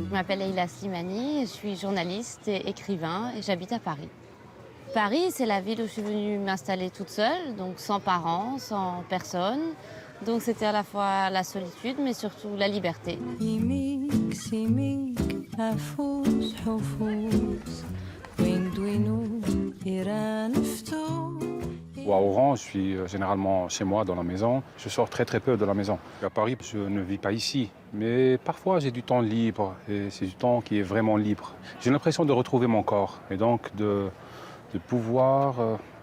Je m'appelle Leïla Slimani, je suis journaliste et écrivain et j'habite à Paris. Paris, c'est la ville où je suis venue m'installer toute seule, donc sans parents, sans personne. Donc c'était à la fois la solitude, mais surtout la liberté. À Oran, je suis généralement chez moi, dans la maison. Je sors très peu de la maison. À Paris, je ne vis pas ici. Mais parfois, j'ai du temps libre. Et c'est du temps qui est vraiment libre. J'ai l'impression de retrouver mon corps. Et donc de pouvoir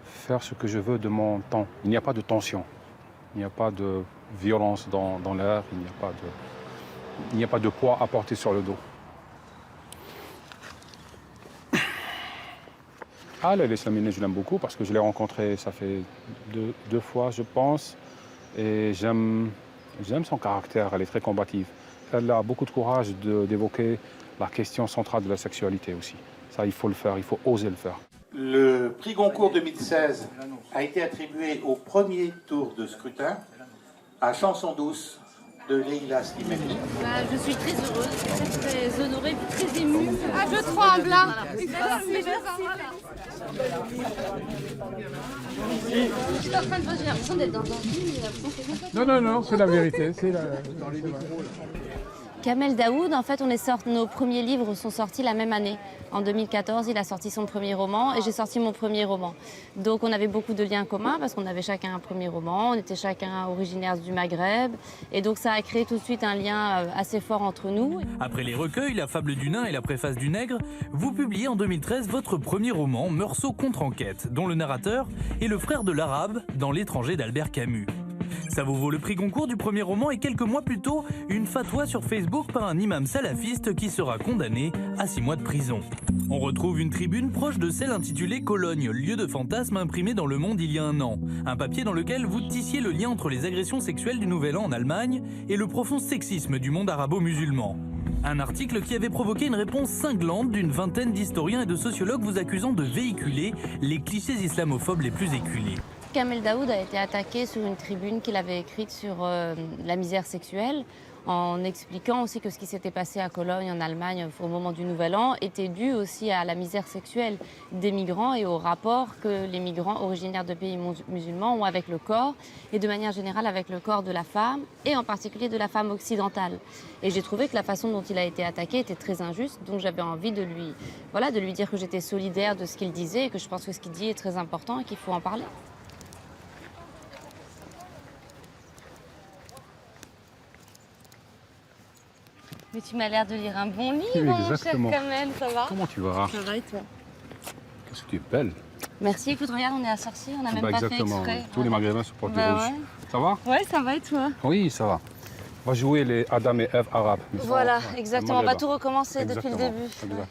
faire ce que je veux de mon temps. Il n'y a pas de tension. Il n'y a pas de violence dans l'air. Il n'y a pas de poids à porter sur le dos. Ah, Leïla Slimani, je l'aime beaucoup parce que je l'ai rencontrée, ça fait deux fois, je pense. Et j'aime son caractère, elle est très combative. Elle a beaucoup de courage d'évoquer la question centrale de la sexualité aussi. Ça, il faut le faire, il faut oser le faire. Le prix Goncourt 2016 a été attribué au premier tour de scrutin à Chanson douce de Leïla Slimani. Je suis très heureuse, très honorée, très émue. Ah, je tremble. Je suis en train de poser l'impression d'être dans un film. Non, c'est la vérité. C'est dans les Kamel Daoud, en fait, nos premiers livres sont sortis la même année. En 2014, il a sorti son premier roman et j'ai sorti mon premier roman. Donc on avait beaucoup de liens communs parce qu'on avait chacun un premier roman, on était chacun originaires du Maghreb et donc ça a créé tout de suite un lien assez fort entre nous. Après les recueils, La fable du nain et La préface du nègre, vous publiez en 2013 votre premier roman, Meursault contre enquête, dont le narrateur est le frère de l'arabe dans L'étranger d'Albert Camus. Ça vous vaut le prix Goncourt du premier roman et quelques mois plus tôt, une fatwa sur Facebook par un imam salafiste qui sera condamné à 6 mois de prison. On retrouve une tribune proche de celle intitulée Cologne, lieu de fantasme imprimée dans Le Monde il y a un an. Un papier dans lequel vous tissiez le lien entre les agressions sexuelles du Nouvel An en Allemagne et le profond sexisme du monde arabo-musulman. Un article qui avait provoqué une réponse cinglante d'une vingtaine d'historiens et de sociologues vous accusant de véhiculer les clichés islamophobes les plus éculés. Kamel Daoud a été attaqué sur une tribune qu'il avait écrite sur la misère sexuelle, en expliquant aussi que ce qui s'était passé à Cologne, en Allemagne, au moment du Nouvel An, était dû aussi à la misère sexuelle des migrants et au rapport que les migrants originaires de pays musulmans ont avec le corps, et de manière générale avec le corps de la femme, et en particulier de la femme occidentale. Et j'ai trouvé que la façon dont il a été attaqué était très injuste, donc j'avais envie de lui dire que j'étais solidaire de ce qu'il disait, et que je pense que ce qu'il dit est très important et qu'il faut en parler. Mais tu m'as l'air de lire un bon livre, mon cher Kamel, ça va? Comment tu vas? Ça va et toi? Qu'est-ce que tu es belle. Merci, écoute, regarde, on est à Sorcier, on n'a même pas exactement. fait exprès. Tous les Maghrébins se portent du rouge. Ouais. Ça va? Ouais, ça va et toi? Oui, ça va. On va jouer les Adam et Ève arabes. Voilà, exactement, on va tout recommencer depuis le début. Exact. Ouais.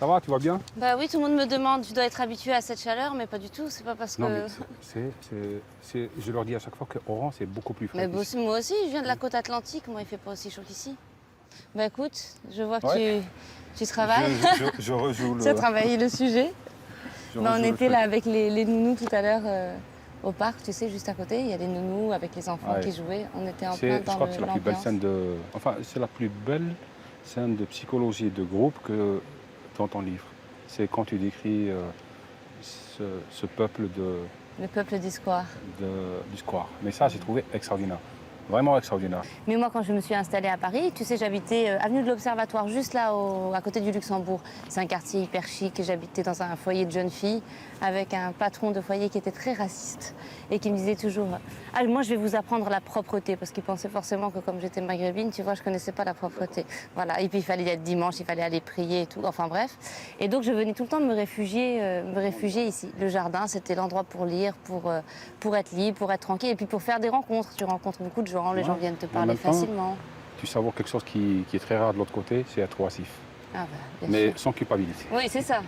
Ça va, tu vas bien? Bah oui, tout le monde me demande, tu dois être habitué à cette chaleur, mais pas du tout, c'est pas parce que... Non, mais je leur dis à chaque fois que Oran, c'est beaucoup plus frais. Mais moi aussi, je viens de la côte atlantique, moi il fait pas aussi chaud qu'ici. Bah écoute, je vois que tu travailles. Je rejoue le... Tu as travaillé le sujet. On était là avec les nounous tout à l'heure au parc, tu sais, juste à côté. Il y a des nounous avec les enfants qui jouaient. On était en plein dans Je crois que c'est la plus belle scène de... Enfin, c'est la plus belle scène de psychologie de groupe que dans ton livre. C'est quand tu décris ce peuple de... Le peuple du square. Du square. Mais ça, j'ai trouvé extraordinaire. Vraiment extraordinaire. Mais moi, quand je me suis installée à Paris, tu sais, j'habitais avenue de l'Observatoire, juste là, à côté du Luxembourg. C'est un quartier hyper chic. J'habitais dans un foyer de jeunes filles avec un patron de foyer qui était très raciste et qui me disait toujours « Ah, moi, je vais vous apprendre la propreté » parce qu'il pensait forcément que comme j'étais maghrébine, tu vois, je connaissais pas la propreté. Voilà. Et puis, il fallait être dimanche, il fallait aller prier et tout. Enfin, bref. Et donc, je venais tout le temps me réfugier ici. Le jardin, c'était l'endroit pour lire, pour être libre, pour être tranquille et puis pour faire des rencontres. Tu rencontres beaucoup de gens, les gens viennent te parler facilement. Tu savoures quelque chose qui est très rare de l'autre côté, c'est être oisif. Ah bah, bien mais sûr. sans culpabilité. Oui, c'est ça.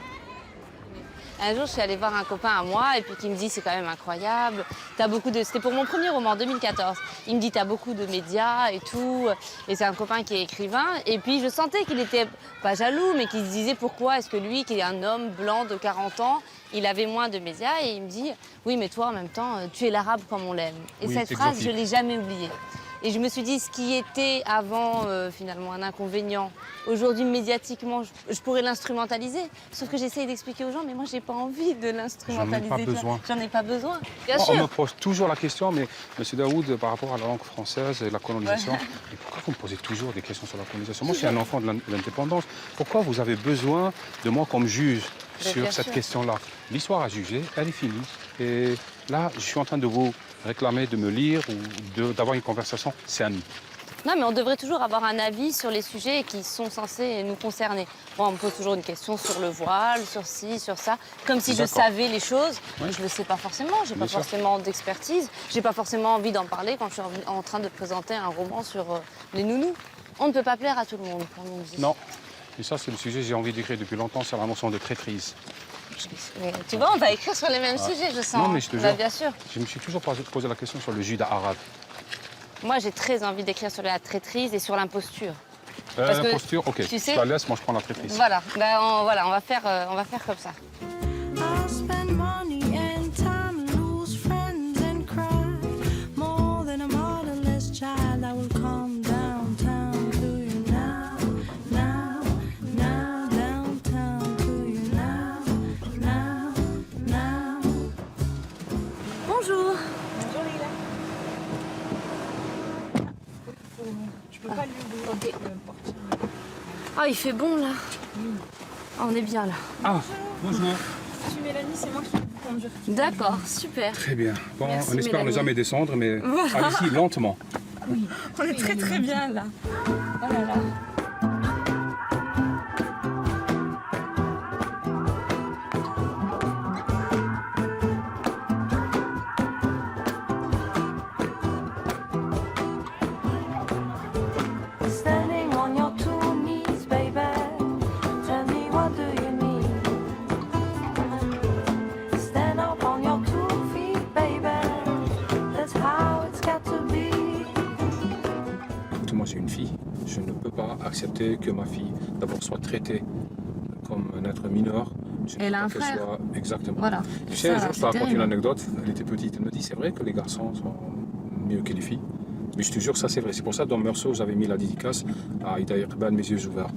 Un jour, je suis allée voir un copain à moi et puis qui me dit c'est quand même incroyable. C'était pour mon premier roman en 2014. Il me dit t'as beaucoup de médias et tout. Et c'est un copain qui est écrivain. Et puis je sentais qu'il était pas jaloux, mais qu'il se disait pourquoi est-ce que lui, qui est un homme blanc de 40 ans, il avait moins de médias. Et il me dit oui, mais toi en même temps, tu es l'arabe comme on l'aime. Et Oui, cette c'est phrase, exotique. je l'ai jamais oubliée. Et je me suis dit, ce qui était avant, finalement, un inconvénient, aujourd'hui, médiatiquement, je pourrais l'instrumentaliser. Sauf que j'essaye d'expliquer aux gens, mais moi, j'ai pas envie de l'instrumentaliser. J'en ai pas besoin. J'en ai pas besoin, bien On me sûr. pose toujours la question, mais M. Daoud, par rapport à la langue française et la colonisation, mais pourquoi vous me posez toujours des questions sur la colonisation? Moi, je suis un enfant de l'indépendance. Pourquoi vous avez besoin de moi comme juge Mais sur bien cette sûr. question-là? L'histoire a jugé, elle est finie. Et là, je suis en train de vous réclamer de me lire ou d'avoir une conversation saine. Non, mais on devrait toujours avoir un avis sur les sujets qui sont censés nous concerner. Moi, on me pose toujours une question sur le voile, sur ci, sur ça, comme si je D'accord. savais les choses. Oui. Je ne le sais pas forcément, j'ai pas Bien sûr. forcément d'expertise, j'ai pas forcément envie d'en parler quand je suis en train de présenter un roman sur les nounous. On ne peut pas plaire à tout le monde, comme on dit. Non. Et ça, c'est le sujet que j'ai envie d'écrire depuis longtemps, c'est la notion de traîtrise. Mais tu vois, on va écrire sur les mêmes sujets, je sens. Non, mais je te Bah, jure. bien sûr. Je me suis toujours posé la question sur le judas arabe. Moi, j'ai très envie d'écrire sur la traîtrise et sur l'imposture. Parce La que, posture, ok. tu sais- Je la laisse, moi je prends la traîtrise. Voilà, on va faire comme ça. I'll spend money and time, lose friends and cry. More than a motherless child, I will come downtown to you now, now, now, downtown to you now, now, now. Bonjour. Je peux pas lui ouvrir le portier. Ah, il fait bon là. Ah, on est bien là. Ah, bonjour. Je suis Mélanie, c'est moi qui vais vous conduire. D'accord, super. Très bien. Bon, Merci, on espère ne Mélanie. jamais descendre, mais allez-y, lentement. On est très très bien là. Oh là là. Standing on your two knees, baby. Tell me what do you need? Stand up on your 2 feet, baby. That's how it's got to be. Écoute, moi j'ai une fille. Je ne peux pas accepter que ma fille d'abord soit traitée comme un être mineur. Je ne Elle veux a pas un qu'elle frère. soit- Exactement. Voilà. Tu sais, un jour, je te raconte une terrible. anecdote. Elle était petite. Elle me dit, c'est vrai que les garçons sont mieux que les filles. Mais je te jure, ça c'est vrai. C'est pour ça que dans Meursault, j'avais mis la dédicace à Ida Iqbal, mes yeux ouverts.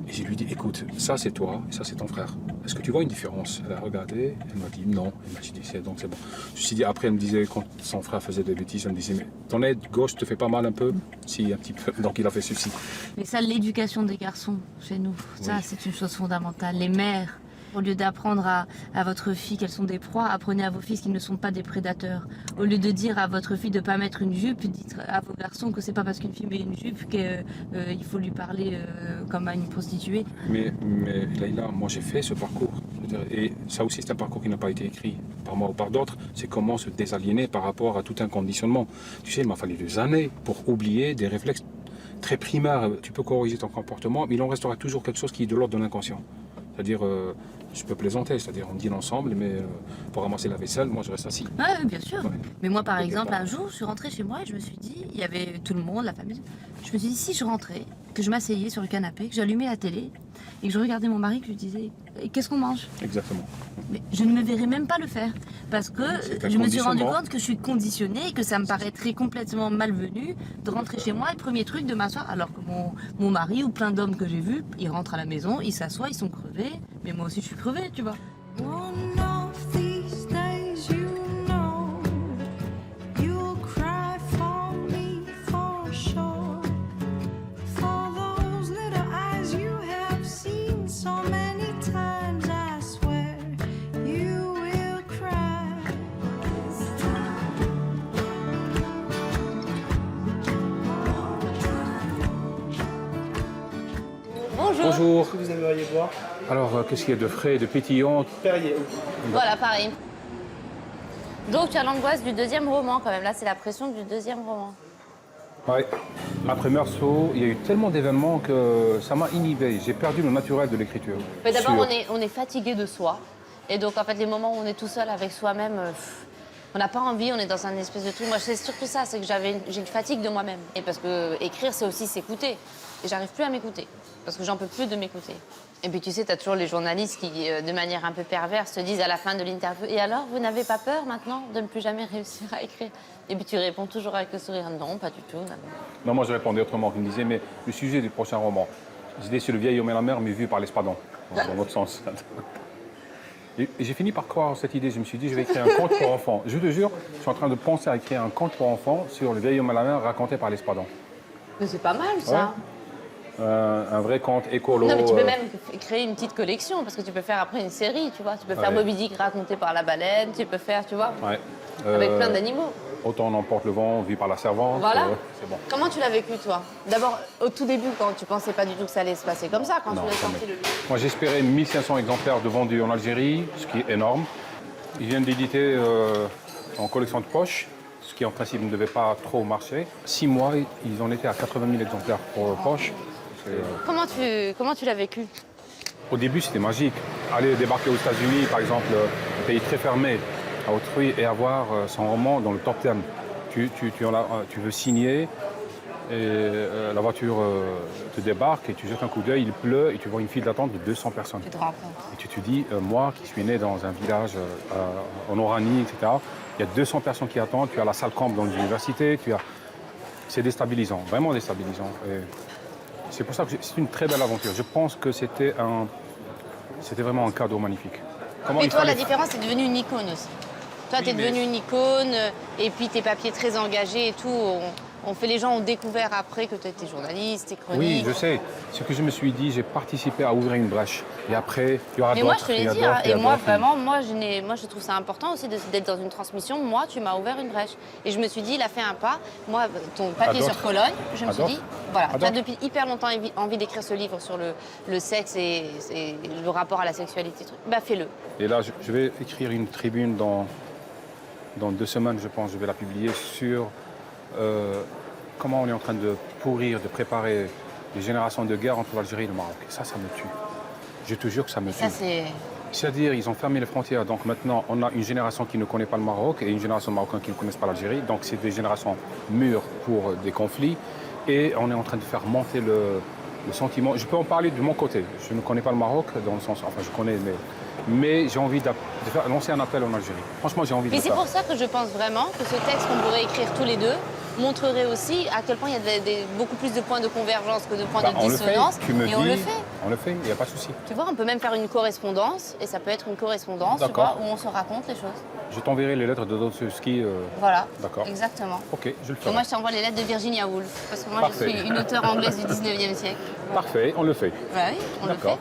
Et je lui dis, écoute, ça c'est toi et ça c'est ton frère. Est-ce que tu vois une différence? Elle a regardé, elle m'a dit non. Elle m'a dit, donc c'est bon. Je me suis dit, après, elle me disait, quand son frère faisait des bêtises, elle me disait, mais ton aide gauche te fait pas mal un peu? Si, un petit peu. Donc il a fait ceci. Mais ça, l'éducation des garçons chez nous, ça, Oui. c'est une chose fondamentale. Les mères, au lieu d'apprendre à votre fille qu'elles sont des proies, apprenez à vos fils qu'ils ne sont pas des prédateurs. Au lieu de dire à votre fille de ne pas mettre une jupe, dites à vos garçons que c'est pas parce qu'une fille met une jupe qu'il faut lui parler comme à une prostituée. Mais Leïla, moi j'ai fait ce parcours. Je veux dire, et ça aussi c'est un parcours qui n'a pas été écrit par moi ou par d'autres. C'est comment se désaliéner par rapport à tout un conditionnement. Tu sais, il m'a fallu des années pour oublier des réflexes très primaires. Tu peux corriger ton comportement, mais il en restera toujours quelque chose qui est de l'ordre de l'inconscient. C'est-à-dire, je peux plaisanter, c'est-à-dire on dîne ensemble, mais pour ramasser la vaisselle, moi je reste assis. Ouais, bien sûr. Ouais. Mais moi, par Ok, exemple, bon. un jour, je suis rentrée chez moi et je me suis dit, il y avait tout le monde, la famille. Je me suis dit, si je rentrais, que je m'asseyais sur le canapé, que j'allumais la télé et que je regardais mon mari, que je lui disais, qu'est-ce qu'on mange? Exactement. Mais je ne me verrais même pas le faire parce que C'est un je me suis rendu conditionnement. compte que je suis conditionnée et que ça me paraîtrait complètement malvenu de rentrer chez moi et premier truc de m'asseoir alors que mon mari ou plein d'hommes que j'ai vus, ils rentrent à la maison, ils s'assoient, ils sont crevés, mais moi aussi je suis crevée, tu vois. One of these days, you know, you'll cry for me for sure. For those little eyes you have seen so many times, I swear you will cry. Bonjour. Bonjour. que vous aimeriez boire? Alors, qu'est-ce qu'il y a de frais, de pétillant? Perrier. Voilà, pareil. Donc tu as l'angoisse du deuxième roman quand même, là c'est la pression du deuxième roman. Ouais. Après Meursault, il y a eu tellement d'événements que ça m'a inhibé. J'ai perdu le naturel de l'écriture. Mais d'abord Sûr. on est fatigué de soi. Et donc, en fait, les moments où on est tout seul avec soi-même, on n'a pas envie, on est dans un espèce de truc. Moi, c'est surtout ça, c'est que j'ai une fatigue de moi-même. Et parce que écrire, c'est aussi s'écouter. Et j'arrive plus à m'écouter, parce que j'en peux plus de m'écouter. Et puis, tu sais, tu as toujours les journalistes qui, de manière un peu perverse, te disent à la fin de l'interview « Et alors, vous n'avez pas peur maintenant de ne plus jamais réussir à écrire ?» Et puis, tu réponds toujours avec le sourire « Non, pas du tout. » Non, moi je répondais autrement. Il me disait, mais le sujet du prochain roman, j'étais sur le vieil homme et la mer, mais vu par l'espadon, dans l'autre sens. Et j'ai fini par croire en cette idée. Je me suis dit, je vais écrire un conte pour enfants. Je te jure, je suis en train de penser à écrire un conte pour enfants sur le vieil homme et la mer raconté par l'espadon. Mais c'est pas mal, ça. Un vrai conte écolo. Non, mais tu peux même créer une petite collection, parce que tu peux faire après une série, tu vois. Tu peux faire Moby Dick raconté par la baleine, tu peux faire, tu vois, avec plein d'animaux. Autant on emporte le vent, vu par la servante. Voilà. C'est bon. Comment tu l'as vécu, toi? D'abord, au tout début, quand tu pensais pas du tout que ça allait se passer comme ça, quand tu l'as sorti le livre. Moi, j'espérais 1500 exemplaires de vendus en Algérie, ce qui est énorme. Ils viennent d'éditer en collection de poche, ce qui en principe ne devait pas trop marcher. 6 mois, ils en étaient à 80 000 exemplaires pour poche. Comment tu l'as vécu? Au début, c'était magique. Aller débarquer aux États-Unis, par exemple, un pays très fermé à autrui, et avoir son roman dans le top 10. Tu veux signer, et la voiture te débarque, et tu jettes un coup d'œil, il pleut, et tu vois une file d'attente de 200 personnes. Tu te rends compte. Et tu te dis, moi qui suis né dans un village en Oranie, etc., il y a 200 personnes qui attendent, tu as la salle camp dans l'université, c'est déstabilisant, vraiment déstabilisant. Et c'est pour ça que c'est une très belle aventure. Je pense que c'était vraiment un cadeau magnifique. Mais toi, la différence, c'est devenu une icône aussi. Toi, tu es devenu une icône, et puis tes papiers très engagés et tout. Les gens ont découvert après que tu étais journaliste, tes chroniques. Oui, je sais. Ce que je me suis dit, j'ai participé à ouvrir une brèche. Et après, il y aura d'autres. Mais moi, je te l'ai dit, hein, et moi, vraiment, moi, je trouve ça important aussi d'être dans une transmission. Moi, tu m'as ouvert une brèche. Et je me suis dit, il a fait un pas. Moi, ton papier sur Cologne, je me suis dit, voilà, tu as depuis hyper longtemps envie d'écrire ce livre sur le sexe et le rapport à la sexualité. Bah, fais-le. Et là, je vais écrire une tribune dans 2 semaines, je pense. Je vais la publier sur comment on est en train de pourrir, de préparer les générations de guerre entre l'Algérie et le Maroc. Et ça me tue. Je te jure que ça me tue. C'est-à-dire, ils ont fermé les frontières. Donc maintenant, on a une génération qui ne connaît pas le Maroc et une génération de Marocains qui ne connaissent pas l'Algérie. Donc c'est des générations mûres pour des conflits. Et on est en train de faire monter le sentiment. Je peux en parler de mon côté. Je ne connais pas le Maroc, dans le sens... Enfin, je connais, mais j'ai envie de lancer un appel en Algérie. Franchement, j'ai envie de le faire. Mais c'est pour ça que je pense vraiment que ce texte qu'on pourrait écrire tous les deux montrerait aussi à quel point il y a beaucoup plus de points de convergence que de points de dissonance. On le fait. On le fait, il n'y a pas de souci. Tu vois, on peut même faire une correspondance, et ça peut être une correspondance, tu vois, où on se raconte les choses. Je t'enverrai les lettres de Dostoïevski. Voilà, d'accord. Exactement. Ok, je le ferai. Et moi, je t'envoie les lettres de Virginia Woolf, parce que moi, je suis une auteure anglaise du 19e siècle. Parfait, on le fait. Ouais, oui, on le fait.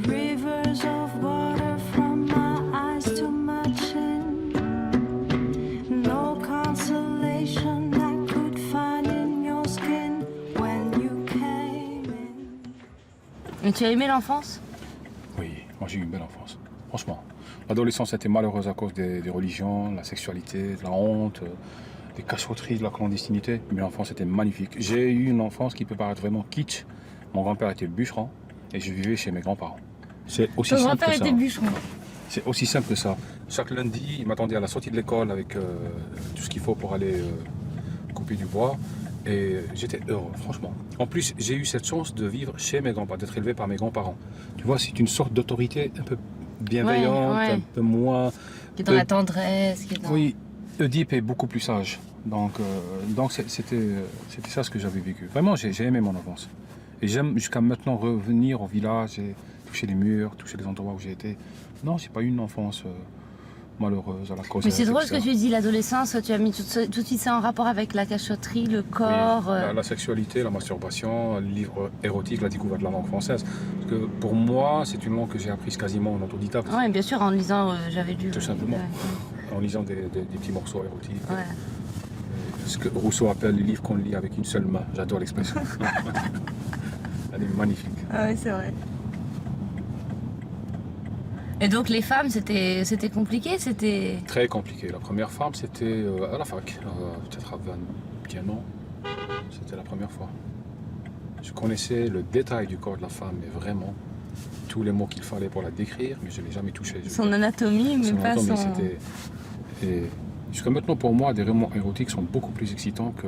Rivers of water from my eyes to my chin. No consolation I could find in your skin when you came in. Mais tu as aimé l'enfance? Oui, moi j'ai eu une belle enfance. Franchement. L'adolescence était malheureuse à cause des religions, de la sexualité, de la honte, des cachotteries, de la clandestinité. Mais l'enfance était magnifique. J'ai eu une enfance qui peut paraître vraiment kitsch. Mon grand-père était bûcheron et je vivais chez mes grands-parents. C'est aussi simple que ça. Ton grand-père était bûcheron. C'est aussi simple que ça. Chaque lundi, il m'attendait à la sortie de l'école avec tout ce qu'il faut pour aller couper du bois. Et j'étais heureux, franchement. En plus, j'ai eu cette chance de vivre chez mes grands-parents, d'être élevé par mes grands-parents. Tu vois, c'est une sorte d'autorité un peu bienveillante, un peu moins... Qui est dans la tendresse, qui est dans... Oui, Oedipe est beaucoup plus sage. Donc c'était ça ce que j'avais vécu. Vraiment, j'ai aimé mon enfance. Et j'aime jusqu'à maintenant revenir au village et toucher les murs, toucher les endroits où j'ai été. Non, j'ai pas eu une enfance malheureuse à la cause. Mais c'est drôle ce que tu dis, l'adolescence, tu as mis tout de suite ça en rapport avec la cachotterie, le corps. Oui, la sexualité, la masturbation, le livre érotique, la découverte de la langue française. Parce que pour moi, c'est une langue que j'ai apprise quasiment en autodidacte. Oui, bien sûr, en lisant, j'avais lu. Tout simplement. En lisant des petits morceaux érotiques. Ouais. Ce que Rousseau appelle les livres qu'on lit avec une seule main. J'adore l'expression. Elle est magnifique. Ah oui, c'est vrai. Et donc les femmes, c'était compliqué, c'était... Très compliqué. La première femme, c'était à la fac, peut-être à 21 ans. C'était la première fois. Je connaissais le détail du corps de la femme, mais vraiment, tous les mots qu'il fallait pour la décrire, mais je ne l'ai jamais touché. Son anatomie, mais pas son... C'était... Et jusqu'à maintenant, pour moi, des romans érotiques sont beaucoup plus excitants que...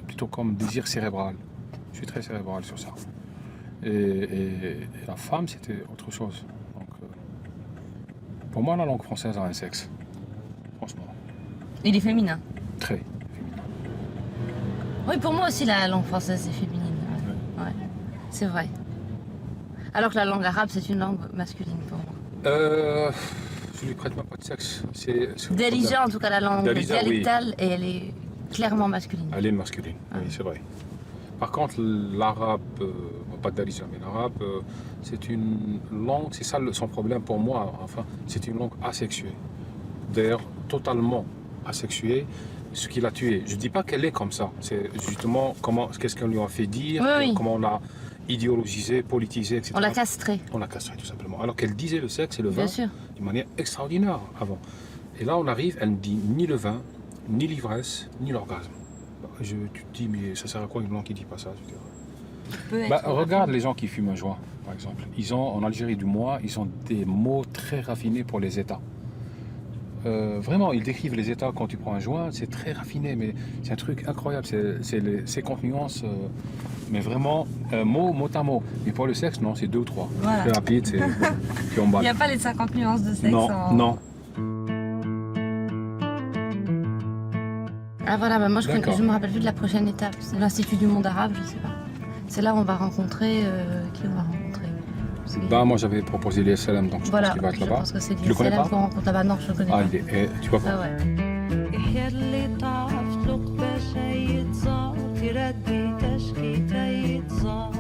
plutôt comme désir cérébral. Je suis très cérébral sur ça. Et la femme, c'était autre chose. Donc, pour moi, la langue française a un sexe. Franchement. Il est féminin. Très. Oui, pour moi aussi, la langue française est féminine. Ouais. C'est vrai. Alors que la langue arabe, c'est une langue masculine pour moi. Je lui prête même pas de sexe. Darija, en tout cas, la langue Darija, dialectale, et elle est clairement masculine. Elle est masculine, oui, c'est vrai. Par contre, l'arabe, pas de Darija, mais l'arabe, c'est une langue, c'est ça son problème pour moi, enfin, c'est une langue asexuée. D'ailleurs, totalement asexuée. Ce qui l'a tué. Je ne dis pas qu'elle est comme ça. C'est justement qu'est-ce qu'on lui a fait dire, Oui. comment on l'a idéologisé, politisé, etc. On l'a castrée. On l'a castrée, tout simplement. Alors qu'elle disait le sexe et le vin Bien sûr. d'une manière extraordinaire avant. Et là, on arrive, elle ne dit ni le vin, ni l'ivresse, ni l'orgasme. Tu te dis, mais ça sert à quoi une langue qui ne dit pas ça, je veux dire. Regarde les gens qui fument un joint, par exemple. En Algérie du moins, ils ont des mots très raffinés pour les États. Vraiment, ils décrivent les états quand tu prends un joint, c'est très raffiné, mais c'est un truc incroyable. C'est les 50 nuances, mais vraiment mot à mot. Mais pour le sexe, non, c'est 2 ou 3. Voilà. C'est rapide, c'est puis on Il bat. n'y a pas les 50 nuances de sexe Non, en... non. Ah voilà, moi je D'accord. me rappelle plus de la prochaine étape. C'est l'Institut du monde arabe, je sais pas. C'est là où on va rencontrer... qui on va rencontrer? Moi j'avais proposé l'ISLM, donc je pense qu'il va être je là-bas. pense que c'est Tu le connais l'ISLM pas qu'on rencontre là-bas. Non, je le connais pas. Tu vois pas. Ah ouais. يحيى طاف لق باش يتزار تردي تشكي تيتزار.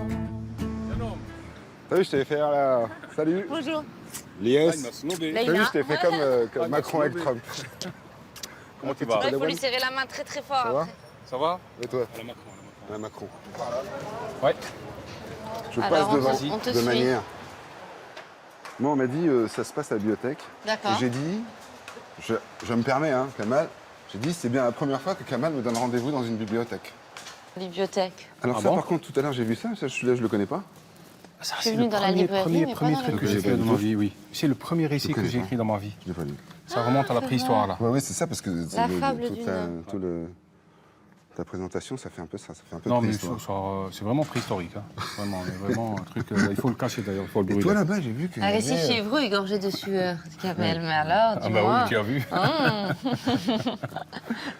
T'as vu, je t'ai fait là. Salut. Bonjour. Lies. T'as Leïla. vu, je t'ai fait comme Macron avec Trump. Comment tu vas? Il faut lui serrer la main très très fort. Ça va après. Ça va? Et toi? À la Macron. À Macron. Ouais. Je Alors, passe devant, on te de suit. manière. Moi, on m'a dit, ça se passe à la bibliothèque. D'accord. Et j'ai dit, je me permets, hein, Kamal, j'ai dit, c'est bien la première fois que Kamal me donne rendez-vous dans une bibliothèque. Bibliothèque. Alors Ah ça, bon par contre, tout à l'heure, j'ai vu ça, celui-là, je le connais pas. Je suis venue dans la librairie, mais pas dans la truc que bibliothèque. j'ai fait dans ma vie, oui. C'est le premier récit Je que connais j'ai pas. écrit dans ma vie. Je l'ai pas lu. Ça remonte à la c'est préhistoire, là. Ouais, c'est ça, parce que La fable du nain. ta présentation, ça fait un peu ça, ça fait un peu Non, mais préhistoire. c'est vraiment préhistorique. Hein. Vraiment, mais vraiment un truc. Il faut le cacher d'ailleurs, il faut le Et brûler. toi, là-bas, j'ai vu que... Un récit fiévreux égorgé de sueur, Kamel. Mais alors, Ah, dis-moi. bah oui, tu as vu.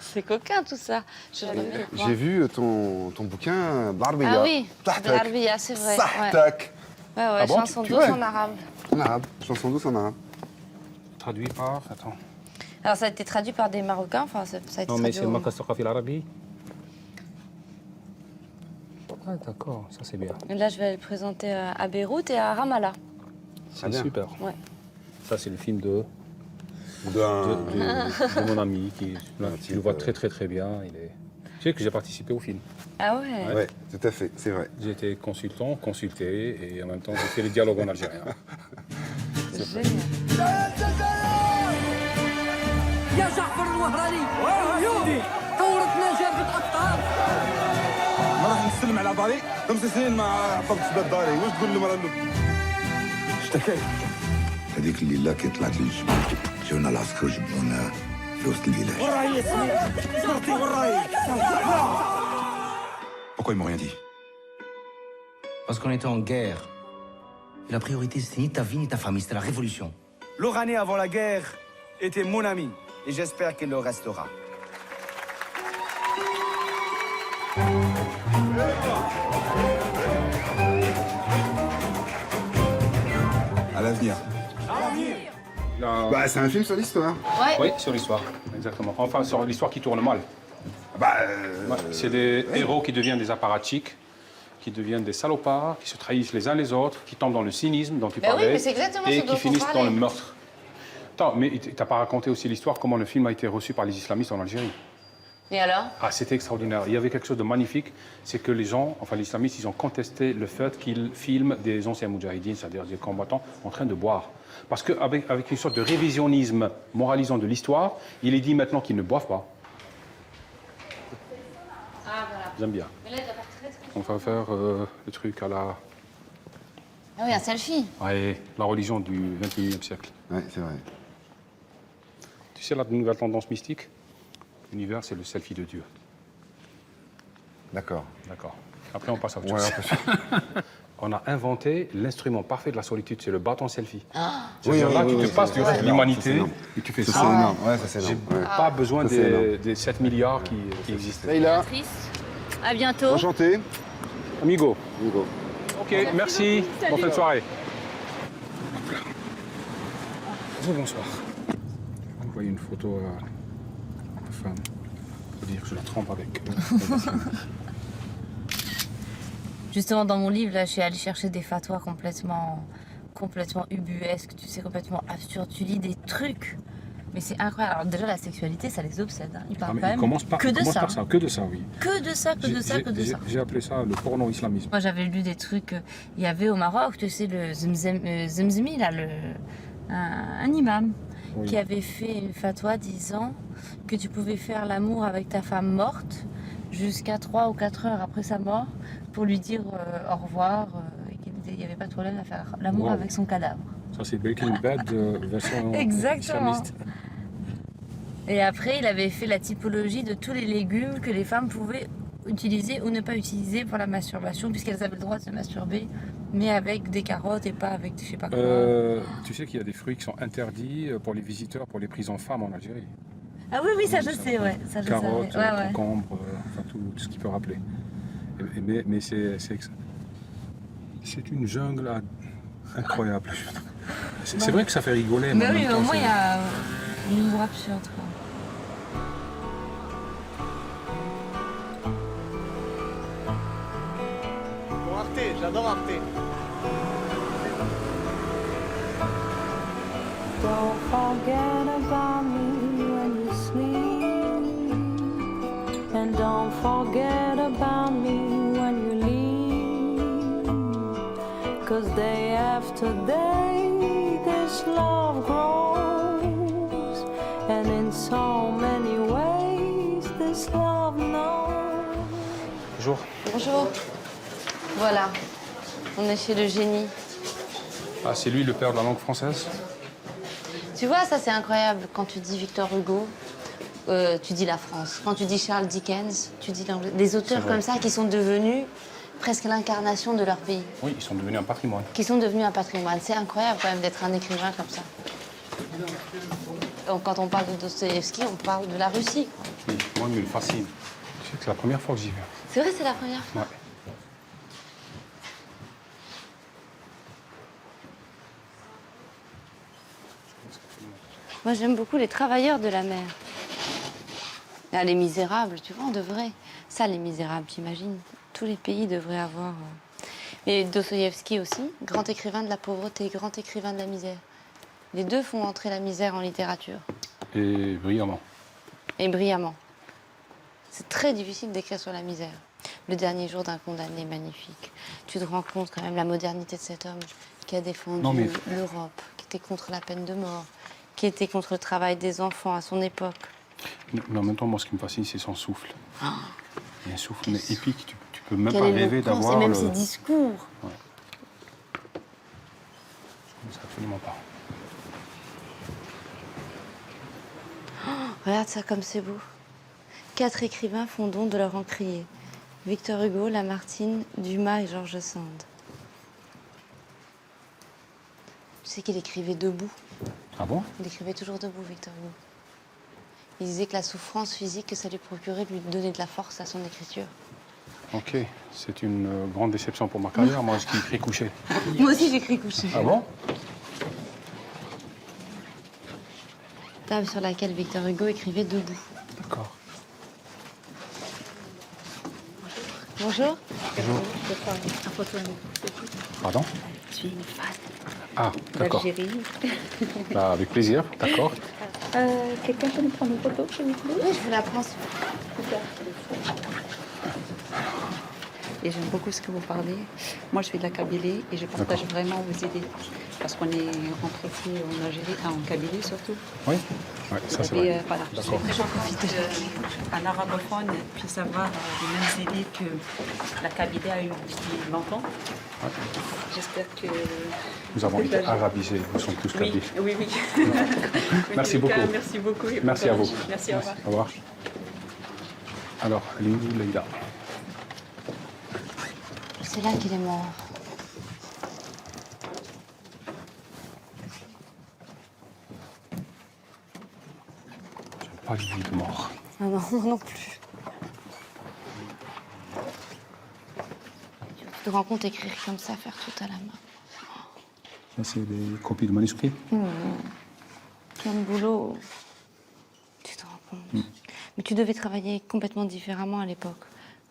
C'est coquin tout ça. Je l'ai vu. J'ai vu ton bouquin, Barbia. Ah oui, Barbia, c'est vrai. Ouais, Sahtak. ouais, Ah bon, chanson tu douce vois en arabe. En arabe, chanson douce en arabe. Traduit par. Attends. Alors ça a été traduit par des Marocains, enfin ça a été Non, mais traduit c'est au- Makas Thaqafi al-Arabi. Ah, d'accord, ça c'est bien. Et là, je vais le présenter à Beyrouth et à Ramallah. C'est bien. super. Ouais. Ça, c'est le film de D'un... mon ami qui. Là, tu le vois très très très bien. Tu sais que j'ai participé au film. Ah ouais. Ouais, tout à fait, c'est vrai. J'ai été consultant, consulté et en même temps j'ai fait les dialogues en algérien. Génial. يا جعفر الوهراني يهودي ثورتنا جابت أبطال. ما راح نسلم على داري 5 سنين ما عطبتش باب داري واش تقول للمرأة اشتكيت هذيك الليله كي طلعت لي الجبل جاونا العسكر جبونا في وسط الفيلاج. وراهي صرتي وراهي. Pourquoi ils m'ont rien dit? Parce qu'on était en guerre. Et la priorité, c'était ni ta vie ni ta famille, c'était la révolution. L'Oranais avant la guerre était mon ami et j'espère qu'il le restera. À l'avenir. Là, Bah, c'est un film sur l'histoire. oui, sur l'histoire, exactement. Enfin, sur l'histoire qui tourne mal. Bah, Ouais, c'est des héros qui deviennent des apparatchiks, qui deviennent des salopards, qui se trahissent les uns les autres, qui tombent dans le cynisme dont tu Ben oui, parlais, mais c'est exactement ce et dont qui on finissent parlait. dans le meurtre. Attends, mais t'as pas raconté aussi l'histoire, comment le film a été reçu par les islamistes en Algérie? Et alors? Ah, c'était extraordinaire. Il y avait quelque chose de magnifique, c'est que les gens, enfin les islamistes, ils ont contesté le fait qu'ils filment des anciens moudjahidines, c'est-à-dire des combattants, en train de boire. Parce qu'avec une sorte de révisionnisme moralisant de l'histoire, il est dit maintenant qu'ils ne boivent pas. Ah, voilà. J'aime bien. Mais là, il doit pas très, très... On va faire le truc à la... Ah oui, un selfie. Ouais, la religion du 21e siècle. Ouais, c'est vrai. Tu sais, la nouvelle tendance mystique, l'univers, c'est le selfie de Dieu. D'accord. D'accord. Après, on passe à autre Ouais, chose. On a inventé l'instrument parfait de la solitude, c'est le bâton selfie. Ah. C'est-à-dire là, tu te passes du reste de l'humanité et tu fais ça. ça. C'est énorme. Ouais, ça c'est J'ai énorme. Ouais. pas besoin Ça, c'est énorme. des 7 milliards qui existent. Leïla, À bientôt. enchanté. Amigo. Amigo. Ok, merci. Bonne fin de soirée. Bonsoir. Envoyer une photo à ma femme. Faut dire que je la trempe avec. Justement, dans mon livre, là, je suis allée chercher des fatwas complètement ubuesques, tu sais, complètement absurdes. Tu lis des trucs, mais c'est incroyable. Alors déjà, la sexualité, ça les obsède. Hein. Ils parlent quand même que de ça. Que de ça, oui. Que de ça, que de ça, que de ça. J'ai appelé ça le porno islamisme. Moi, j'avais lu des trucs. Il y avait au Maroc, tu sais, le Zemzemi, là, un imam Oui. qui avait fait une fatwa disant que tu pouvais faire l'amour avec ta femme morte jusqu'à 3 ou 4 heures après sa mort pour lui dire au revoir et qu'il n'y avait pas de problème à faire l'amour Wow. avec son cadavre. Ça, c'est Breaking Bad version Exactement. islamiste. Et après, il avait fait la typologie de tous les légumes que les femmes pouvaient utiliser ou ne pas utiliser pour la masturbation, puisqu'elles avaient le droit de se masturber, mais avec des carottes et pas avec je sais pas quoi. Tu sais qu'il y a des fruits qui sont interdits pour les visiteurs, pour les prises en femmes en Algérie. Ah oui, oui, ça je sais, ouais. Ça, je Carottes, savais. Ouais, ouais. concombres, enfin tout ce qui peut rappeler. Mais c'est une jungle incroyable. C'est vrai que ça fait rigoler. Mais en oui, même mais au temps, moins il y c'est- a une humour absurde, quoi. Arte, j'adore Arte. Don't forget about me when you sleep. And don't forget about me when you leave. 'Cause day after day, this love grows. And in so many ways, this love knows. Bonjour. Bonjour. Voilà, on est chez le génie. Ah, c'est lui le père de la langue française? Tu vois, ça c'est incroyable. Quand tu dis Victor Hugo, tu dis la France. Quand tu dis Charles Dickens, tu dis l'anglais. Des auteurs vrai. comme ça qui sont devenus presque l'incarnation de leur pays, Oui, ils sont devenus un patrimoine. qui sont devenus un patrimoine. C'est incroyable quand même d'être un écrivain comme ça. Donc, quand on parle de Dostoïevski, on parle de la Russie. Oui, moi, il me fascine. Tu sais que c'est la première fois que j'y vais. C'est vrai, c'est la première fois. Ouais. Moi, j'aime beaucoup les travailleurs de la mer. Ah, les Misérables, tu vois, on devrait. Ça, les Misérables, t'imagines? Tous les pays devraient avoir. Et Dostoïevski aussi, grand écrivain de la pauvreté, grand écrivain de la misère. Les deux font entrer la misère en littérature. Et brillamment. Et brillamment. C'est très difficile d'écrire sur la misère. Le dernier jour d'un condamné, magnifique. Tu te rends compte quand même la modernité de cet homme qui a défendu Non, mais- l'Europe, qui était contre la peine de mort, qui était contre le travail des enfants à son époque. Mais en même temps, moi, ce qui me fascine, c'est son souffle. Il y a un souffle mais épique. Tu peux même Quelle pas rêver éloquence, d'avoir et même le... ses discours. Ouais. Je ne sais absolument pas. Regarde ça comme c'est beau. 4 écrivains font don de leur encrier. Victor Hugo, Lamartine, Dumas et George Sand. Tu sais qu'il écrivait debout. Ah bon? Il écrivait toujours debout, Victor Hugo. Il disait que la souffrance physique que ça lui procurait lui donnait de la force à son écriture. Ok, c'est une grande déception pour ma carrière, moi qui écris couché. Moi aussi, j'écris couché. Ah bon? Table sur laquelle Victor Hugo écrivait debout. D'accord. Bonjour. Bonjour. Je peux prendre un photo Pardon? Je suis une fan Ah, d'accord. d'Algérie. Bah, avec plaisir, d'accord. Quelqu'un peut nous prendre une photo, s'il vous plaît? Oui, je vous la prends. Super. Et j'aime beaucoup ce que vous parlez. Moi, je fais de la Kabylie et je partage vraiment vos idées. Parce qu'on est entretenu en Algérie, en Kabylie surtout. Oui, ouais, ça c'est vrai. Voilà, j'en profite un arabophone puisse avoir les mêmes idées que la Kabylie a eu depuis longtemps. Ouais. J'espère que... Nous avons été arabisés, nous sommes tous kabyles. Oui. Merci beaucoup. Merci beaucoup. Merci à vous. Merci, au revoir. Au revoir. Alors, elle est où, Leïla? C'est là qu'il est mort. J'aime pas l'idée de mort. Ah non, moi non plus. Tu te rends compte écrire comme ça, faire tout à la main. Ça, c'est des copies de manuscrits. Plein de boulot. Tu te rends compte. Mais tu devais travailler complètement différemment à l'époque.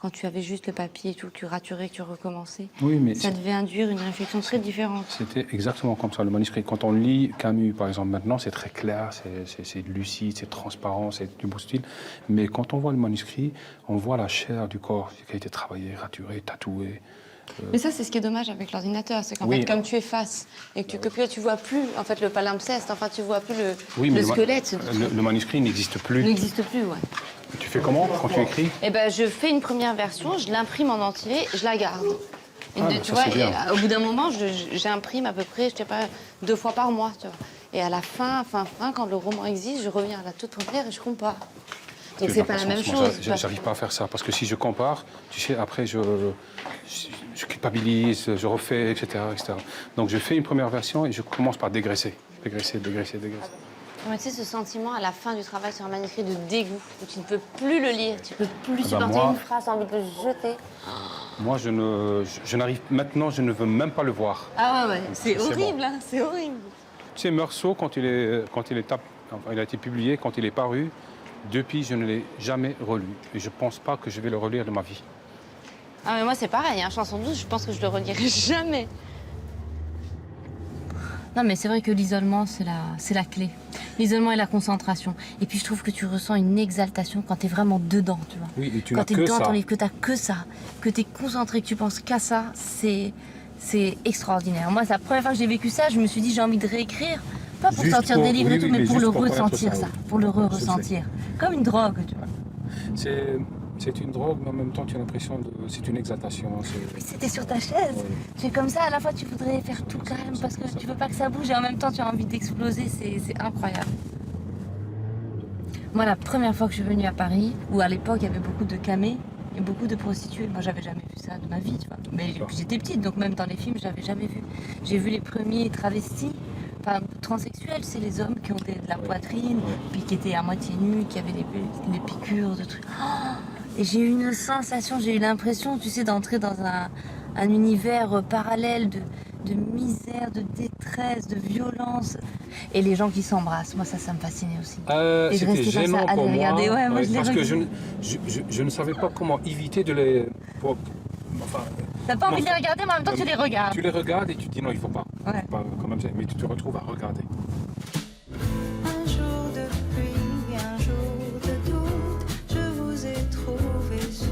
Quand tu avais juste le papier et tout, que tu raturais, que tu recommençais. Oui, mais ça devait induire une réflexion très différente. c'était exactement comme ça, le manuscrit. Quand on lit Camus, par exemple, maintenant, c'est très clair, c'est lucide, c'est transparent, c'est du beau style. Mais quand on voit le manuscrit, on voit la chair du corps qui a été travaillé, raturé, tatoué. Mais ça, c'est ce qui est dommage avec l'ordinateur. C'est qu'en fait, comme tu effaces et que tu copies, tu vois plus, en fait, le palimpseste. Enfin, tu vois plus le squelette. Le manuscrit n'existe plus. N'existe plus, ouais. Tu fais comment quand tu écris? Eh ben, je fais une première version, je l'imprime en entier, je la garde. Tu vois, et au bout d'un moment, j'imprime à peu près, je sais pas, 2 fois par mois, tu vois. Et à la fin, quand le roman existe, je reviens à la toute première et je compare. Donc c'est pas la même chose. J'arrive pas à faire ça parce que si je compare, tu sais, après je culpabilise, je refais, etc., etc. Donc je fais une première version et je commence par dégraisser. Mais tu sais, ce sentiment à la fin du travail sur un manuscrit de dégoût, où tu ne peux plus le lire, tu peux plus supporter une phrase, tu as envie de le jeter. Moi, je n'arrive maintenant, je ne veux même pas le voir. Ah ouais, c'est horrible, hein, c'est horrible. Tu sais, Meursault, quand il a été publié, quand il est paru, depuis, je ne l'ai jamais relu. Et je pense pas que je vais le relire de ma vie. Ah mais moi, c'est pareil, hein, Chanson douce, je pense que je le relirai jamais. Non, mais c'est vrai que l'isolement, c'est la clé. L'isolement et la concentration. Et puis, je trouve que tu ressens une exaltation quand tu es vraiment dedans, tu vois. Oui, et tu quand n'as tu es que dedans ça. ton livre, que tu n'as que ça, que tu es concentré, que tu penses qu'à ça, c'est extraordinaire. Moi, c'est la première fois que j'ai vécu ça, je me suis dit, j'ai envie de réécrire. Pas pour sortir des livres et tout, mais pour le ressentir, ça. Pour le ressentir. Comme une drogue, tu vois. C'est une drogue, mais en même temps, tu as l'impression de... C'est une exaltation. Oui, c'était sur ta chaise. Tu es comme ça, à la fois, tu voudrais faire tout calme parce que tu veux pas que ça bouge et en même temps, tu as envie d'exploser. C'est incroyable. Moi, la première fois que je suis venue à Paris, où à l'époque, il y avait beaucoup de camés et beaucoup de prostituées. Moi, j'avais jamais vu ça de ma vie, tu vois. Mais j'étais petite, donc même dans les films, je l'avais jamais vu. J'ai vu les premiers travestis. Enfin, transsexuels, c'est les hommes qui ont de la poitrine, puis qui étaient à moitié nus, qui avaient les piqûres de trucs. Oh, et j'ai eu une sensation, j'ai eu l'impression, tu sais, d'entrer dans un univers parallèle de misère, de détresse, de violence. Et les gens qui s'embrassent, moi ça me fascinait aussi. Et je restais comme ça à les regarder. Ouais, moi, parce que je ne savais pas comment éviter de les... T'as pas envie de les regarder, mais en même temps tu les regardes. Tu les regardes et tu te dis non, il faut pas. Ouais. Faut pas quand même, mais tu te retrouves à regarder. Un jour de pluie, un jour de doute, je vous ai trouvé sur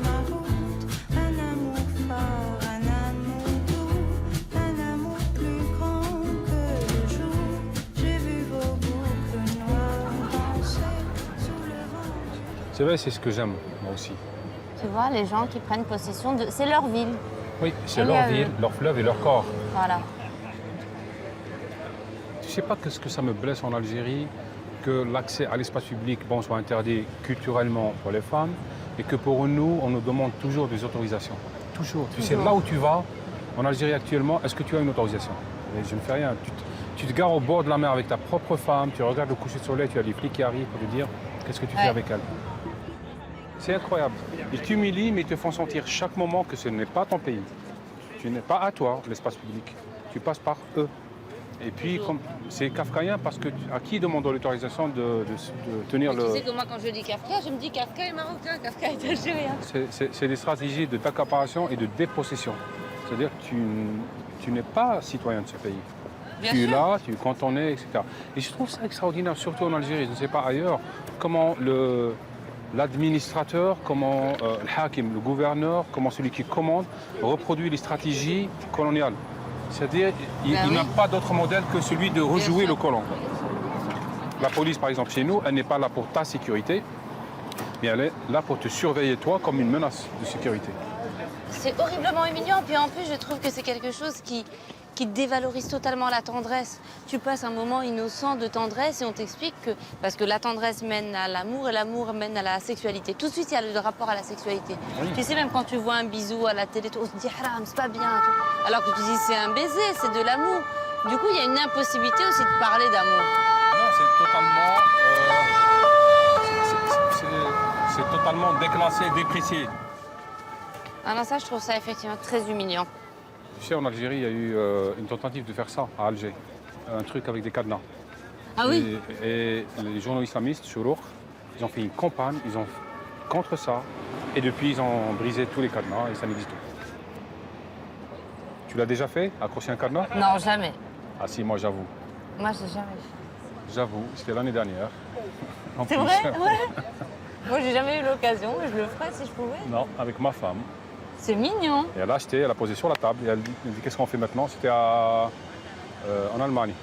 ma route. Un amour fort, un amour doux, un amour plus grand que le jour. J'ai vu vos boucles noires danser sous le vent. C'est vrai, c'est ce que j'aime, moi aussi. Tu vois, les gens qui prennent possession de... C'est leur ville. Oui, c'est leur ville, leur fleuve et leur corps. Voilà. Tu sais pas ce que ça me blesse en Algérie, que l'accès à l'espace public soit interdit culturellement pour les femmes et que pour nous, on nous demande toujours des autorisations. Toujours. Tu sais, là où tu vas, en Algérie actuellement, est-ce que tu as une autorisation? Et je ne fais rien. Tu te gares au bord de la mer avec ta propre femme, tu regardes le coucher de soleil, tu as des flics qui arrivent pour te dire qu'est-ce que tu fais avec elle. C'est incroyable. Ils t'humilient, mais ils te font sentir chaque moment que ce n'est pas ton pays. Tu n'es pas à toi, l'espace public. Tu passes par eux. Et puis, c'est kafkaïen parce que à qui demande l'autorisation de tenir le... Tu sais que moi, quand je dis Kafka, je me dis Kafka est marocain, Kafka est algérien. C'est des stratégies d'accaparation et de dépossession. C'est-à-dire que tu n'es pas citoyen de ce pays. Bien tu es sûr. là, tu es cantonné, etc. Et je trouve ça extraordinaire, surtout en Algérie, je ne sais pas ailleurs, comment l'administrateur, comment le hakim, le gouverneur, comment celui qui commande, reproduit les stratégies coloniales. C'est-à-dire, il n'a pas d'autre modèle que celui de rejouer le colon. La police, par exemple, chez nous, elle n'est pas là pour ta sécurité, mais elle est là pour te surveiller, toi, comme une menace de sécurité. C'est horriblement humiliant. Puis en plus, je trouve que c'est quelque chose qui dévalorise totalement la tendresse. Tu passes un moment innocent de tendresse et on t'explique que... Parce que la tendresse mène à l'amour et l'amour mène à la sexualité. Tout de suite, il y a le rapport à la sexualité. Oui. Tu sais, même quand tu vois un bisou à la télé, on se dit « haram, c'est pas bien ». Alors que tu dis « c'est un baiser, c'est de l'amour ». Du coup, il y a une impossibilité aussi de parler d'amour. Non, c'est totalement déclassé, déprécié. Ah non, ça, je trouve ça effectivement très humiliant. Tu sais, en Algérie, il y a eu une tentative de faire ça à Alger. Un truc avec des cadenas. Ah oui? Et les journaux islamistes, Chourouk, ils ont fait une campagne, contre ça. Et depuis, ils ont brisé tous les cadenas et ça n'existe plus. Tu l'as déjà fait, accrocher un cadenas? Non, jamais. Ah si, moi j'avoue. Moi, j'ai jamais fait. J'avoue, c'était l'année dernière. En C'est plus. vrai? Ouais. Moi, j'ai jamais eu l'occasion, mais je le ferais si je pouvais. Non, avec ma femme. C'est mignon. Et elle a acheté, elle a posé sur la table et elle dit qu'est-ce qu'on fait maintenant? C'était en Allemagne.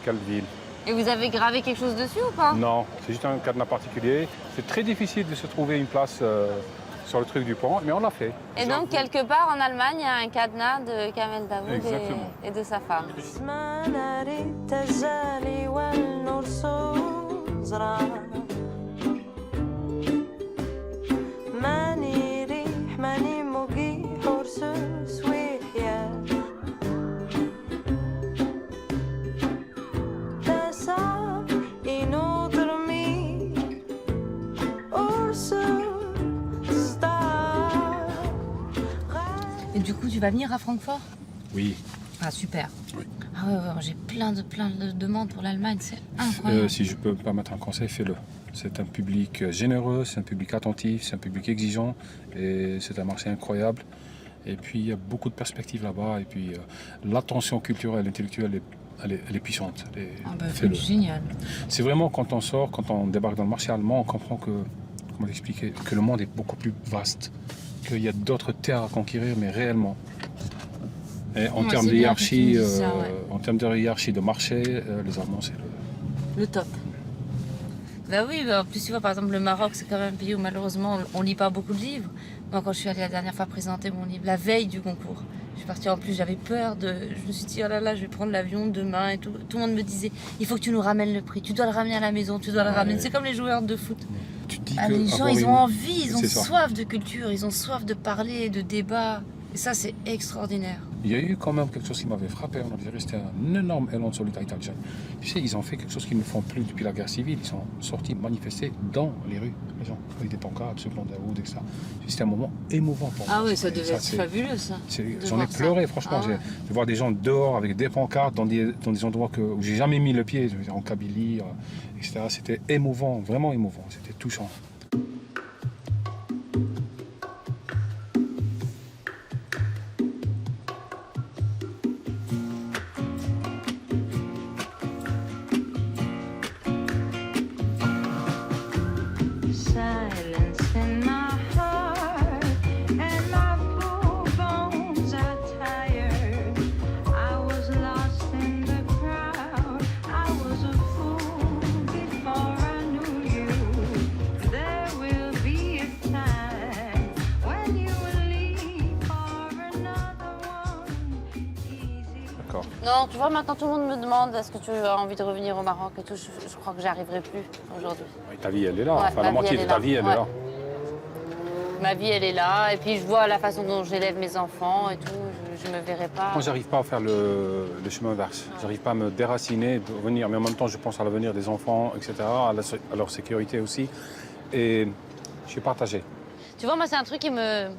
Quelle ville? Et vous avez gravé quelque chose dessus ou pas? Non, c'est juste un cadenas particulier. C'est très difficile de se trouver une place sur le truc du pont, mais on l'a fait. Et donc, quelque part en Allemagne, il y a un cadenas de Kamel Daoud Exactement. et de sa femme. Et du coup, tu vas venir à Francfort? Oui. Ah, super. Oui. Ah ouais, j'ai plein de demandes pour l'Allemagne, c'est incroyable. Si je peux me permettre un conseil, fais-le. C'est un public généreux, c'est un public attentif, c'est un public exigeant et c'est un marché incroyable. Et puis il y a beaucoup de perspectives là-bas et puis l'attention culturelle, intellectuelle, elle est puissante. C'est génial. C'est vraiment quand on sort, quand on débarque dans le marché allemand, on comprend que, comment t'expliquer, que le monde est beaucoup plus vaste, qu'il y a d'autres terres à conquérir, mais réellement. Et en termes de hiérarchie, en termes de hiérarchie de marché, les Allemands c'est le top. Bah oui, en plus tu vois par exemple le Maroc c'est quand même un pays où malheureusement on lit pas beaucoup de livres. Moi quand je suis allée la dernière fois présenter mon livre, la veille du concours, je suis partie en plus, j'avais peur je me suis dit oh là là je vais prendre l'avion demain et tout. Tout le monde me disait il faut que tu nous ramènes le prix, tu dois le ramener à la maison, tu dois le ramener. C'est comme les joueurs de foot. Tu te dis les gens ils ont envie, ils ont C'est ça. soif de culture, ils ont soif de parler, de débat. Et ça c'est extraordinaire. Il y a eu quand même quelque chose qui m'avait frappé en Algérie, c'était un énorme élan de solidarité algérienne. Tu sais, ils ont fait quelque chose qu'ils ne font plus depuis la guerre civile. Ils sont sortis manifester dans les rues, les gens, avec des pancartes, ceux de Daoud, etc. C'était un moment émouvant pour moi. Ah oui, ça devait être fabuleux ça. J'en ai pleuré, franchement. Ah ouais. De voir des gens dehors avec des pancartes dans des endroits où j'ai jamais mis le pied, je veux dire, en Kabylie, etc. C'était émouvant, vraiment émouvant, c'était touchant. Non, tu vois, maintenant tout le monde me demande est-ce que tu as envie de revenir au Maroc et tout. Je crois que j'arriverai plus aujourd'hui. Ta vie, elle est là. Ouais, enfin, la moitié de ta vie, elle est là. Ma vie, elle est là. Et puis je vois la façon dont j'élève mes enfants et tout. Je me verrai pas. Moi, j'arrive pas à faire le chemin inverse. J'arrive pas à me déraciner, de revenir. Mais en même temps, je pense à l'avenir des enfants, etc., à leur sécurité aussi. Et je suis partagé. Tu vois, moi, c'est un truc qui me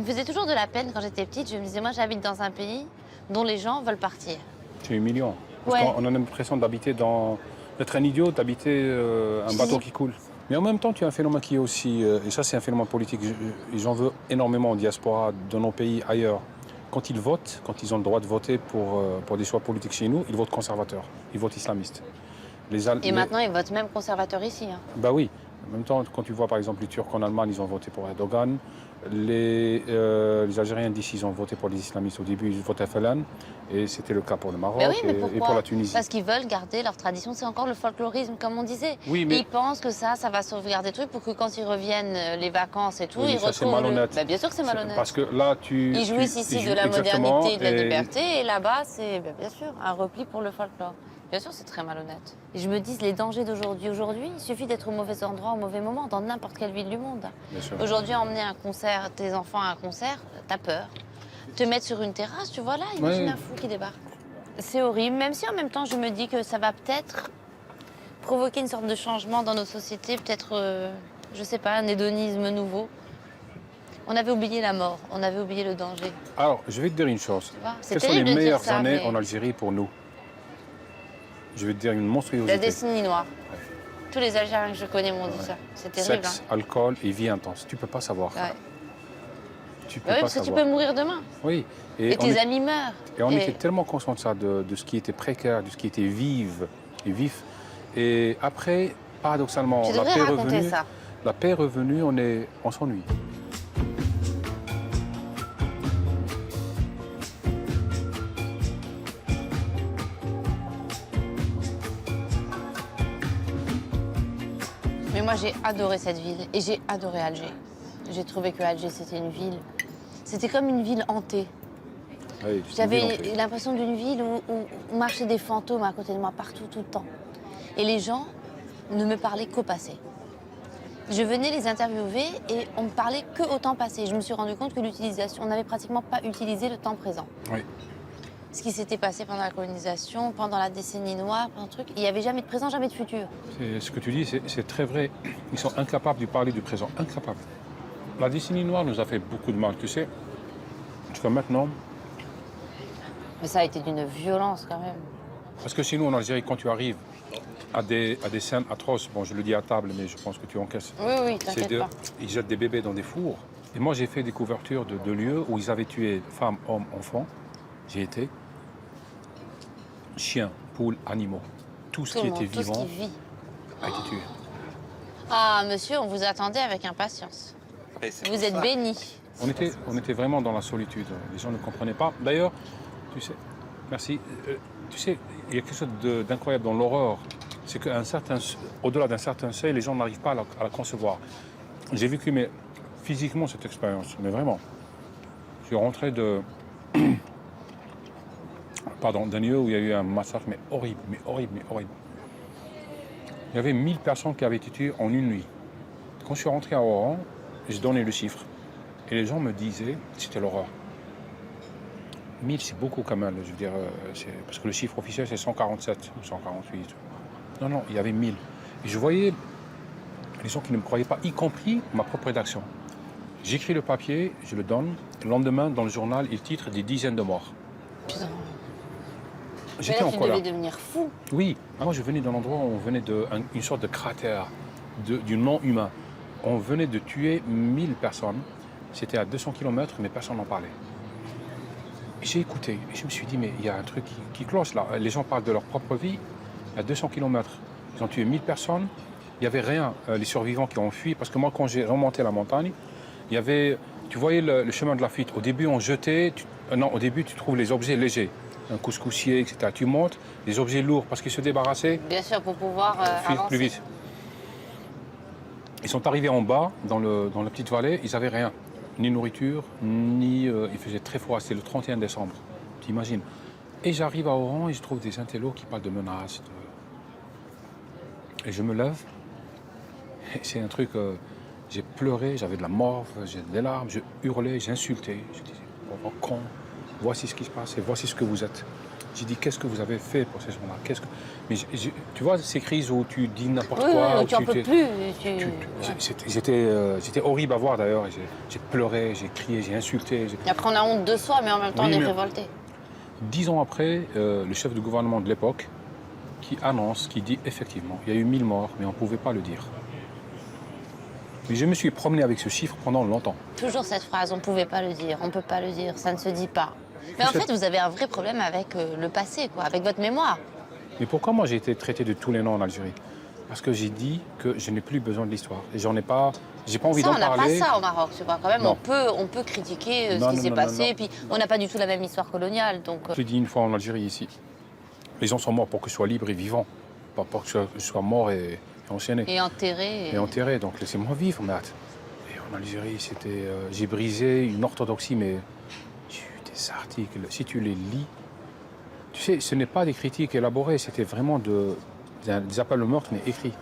faisait toujours de la peine quand j'étais petite. Je me disais, moi, j'habite dans un pays dont les gens veulent partir. C'est humiliant. Parce qu'on a l'impression d'être un idiot, d'habiter un bateau qui coule. Mais en même temps, tu as un phénomène qui est aussi, et ça c'est un phénomène politique, et j'en veux énormément en diaspora, dans nos pays ailleurs, quand ils votent, quand ils ont le droit de voter pour des choix politiques chez nous, ils votent conservateurs, ils votent islamistes. Et maintenant, ils votent même conservateurs ici. Hein. Bah oui. En même temps, quand tu vois par exemple les Turcs en Allemagne, ils ont voté pour Erdogan. Les Algériens d'ici, ils ont voté pour les islamistes. Au début, ils votaient FLN. Et c'était le cas pour le Maroc et pour la Tunisie. Parce qu'ils veulent garder leur tradition. C'est encore le folklorisme, comme on disait. Oui, mais... Ils pensent que ça va sauvegarder des trucs pour que quand ils reviennent les vacances et tout, oui, ils ça, retrouvent... c'est malhonnête. Bien sûr que c'est malhonnête. Parce que là, ils jouissent ici de la modernité et de la liberté. Et là-bas, c'est bien sûr un repli pour le folklore. Bien sûr, c'est très malhonnête. Et je me dis, les dangers d'aujourd'hui. Aujourd'hui, il suffit d'être au mauvais endroit, au mauvais moment, dans n'importe quelle ville du monde. Aujourd'hui, emmener un concert, tes enfants à un concert, t'as peur. Te mettre sur une terrasse, tu vois là, imagine un fou qui débarque. C'est horrible, même si en même temps, je me dis que ça va peut-être provoquer une sorte de changement dans nos sociétés, peut-être, je sais pas, un hédonisme nouveau. On avait oublié la mort, on avait oublié le danger. Alors, je vais te dire une chose. Quelles sont les meilleures années en Algérie pour nous? Je vais te dire une monstruosité. La décennie noire. Ouais. Tous les Algériens que je connais m'ont dit ça. C'est terrible. Sexe, alcool et vie intense. Tu peux pas savoir. Ouais. Tu peux pas parce savoir. que tu peux mourir demain. Oui. Et tes amis meurent. Et on était tellement conscients de ça, de ce qui était précaire, de ce qui était vif. Et après, paradoxalement, la paix est revenue, on s'ennuie. Mais moi, j'ai adoré cette ville et j'ai adoré Alger. J'ai trouvé que Alger, c'était une ville... C'était comme une ville hantée. Oui, j'avais l'impression d'une ville où marchaient des fantômes à côté de moi, partout, tout le temps. Et les gens ne me parlaient qu'au passé. Je venais les interviewer et on me parlait que au temps passé. Je me suis rendu compte que on n'avait pratiquement pas utilisé le temps présent. Oui. Ce qui s'était passé pendant la colonisation, pendant la décennie noire, pendant le truc, il n'y avait jamais de présent, jamais de futur. Ce que tu dis, c'est très vrai. Ils sont incapables de parler du présent, incapables. La décennie noire nous a fait beaucoup de mal, tu sais. Jusqu'à maintenant. Mais ça a été d'une violence quand même. Parce que chez nous, en Algérie, quand tu arrives à des scènes atroces, bon, je le dis à table, mais je pense que tu encaisses. Oui, t'inquiète pas. Ils jettent des bébés dans des fours. Et moi, j'ai fait des couvertures de lieux où ils avaient tué femmes, hommes, enfants. J'ai été. Chiens, poules, animaux. Tout ce qui était vivant tout ce qui vit. A été tué. Ah, monsieur, on vous attendait avec impatience. Vous êtes béni. On était vraiment dans la solitude. Les gens ne comprenaient pas. D'ailleurs, tu sais, merci. Tu sais, il y a quelque chose d'incroyable dans l'horreur. C'est qu'au-delà d'un certain seuil, les gens n'arrivent pas à la concevoir. J'ai vécu physiquement cette expérience, mais vraiment. Je suis rentré d'un lieu où il y a eu un massacre, mais horrible. Il y avait 1000 personnes qui avaient été tuées en une nuit. Quand je suis rentré à Oran, je donnais le chiffre. Et les gens me disaient, c'était l'horreur. 1000, c'est beaucoup quand même, je veux dire, parce que le chiffre officiel, c'est 147 ou 148. Non, il y avait 1000. Et je voyais les gens qui ne me croyaient pas, y compris ma propre rédaction. J'écris le papier, je le donne. Le lendemain, dans le journal, il titre des dizaines de morts. Putain. J'étais en colère. Tu devais devenir fou. Oui. Moi, je venais d'un endroit où on venait d'une sorte de cratère, du non-humain. On venait de tuer 1000 personnes. C'était à 200 km, mais personne n'en parlait. J'ai écouté et je me suis dit, mais il y a un truc qui cloche là. Les gens parlent de leur propre vie à 200 km. Ils ont tué 1000 personnes. Il n'y avait rien. Les survivants qui ont fui. Parce que moi, quand j'ai remonté la montagne, il y avait... Tu voyais le chemin de la fuite. Au début, on jetait... au début, tu trouves les objets légers. Un couscoussier, etc. Tu montes, les objets lourds parce qu'ils se débarrassaient. Bien sûr, pour pouvoir avancer plus vite. Ils sont arrivés en bas, dans la petite vallée, ils n'avaient rien. Ni nourriture, ni... il faisait très froid, c'était le 31 décembre, tu imagines. Et j'arrive à Oran et je trouve des intellos qui parlent de menaces. Et je me lève, et c'est un truc... j'ai pleuré, j'avais de la morve, j'ai des larmes, je hurlais, j'insultais. Je disais, oh, con, voici ce qui se passe et voici ce que vous êtes. J'ai dit, qu'est-ce que vous avez fait pour ces gens-là? Mais tu vois, ces crises où tu dis n'importe quoi... Oui, tu n'en peux plus. J'étais horrible à voir d'ailleurs. J'ai pleuré, j'ai crié, j'ai insulté. Et après, on a honte de soi, mais en même temps, on est révolté. 10 ans après, le chef du gouvernement de l'époque qui dit effectivement, il y a eu 1000 morts, mais on ne pouvait pas le dire. Mais je me suis promené avec ce chiffre pendant longtemps. Toujours cette phrase, on ne pouvait pas le dire, on ne peut pas le dire, ça ne se dit pas. Mais en fait, vous avez un vrai problème avec le passé, quoi, avec votre mémoire. Mais pourquoi moi j'ai été traité de tous les noms en Algérie? Parce que j'ai dit que je n'ai plus besoin de l'histoire. Et j'en ai pas... J'ai pas envie Ça, d'en on n'a pas parler. ça au Maroc, tu vois. Quand même, Non. on peut critiquer Non, ce qui non, s'est non, passé. non, non. Et puis, on n'a pas du tout la même histoire coloniale. Donc, Je l'ai dit une fois en Algérie, ici. Les gens sont morts pour que je sois libre et vivant. Pas pour que je sois mort et enchaîné. et enterré. Et enterré, donc laissez-moi vivre, Matt. Et en Algérie, c'était... j'ai brisé une orthodoxie, mais j'ai eu des articles. Si tu les lis, tu sais, ce n'est pas des critiques élaborées, c'était vraiment des appels au meurtre, mais écrits.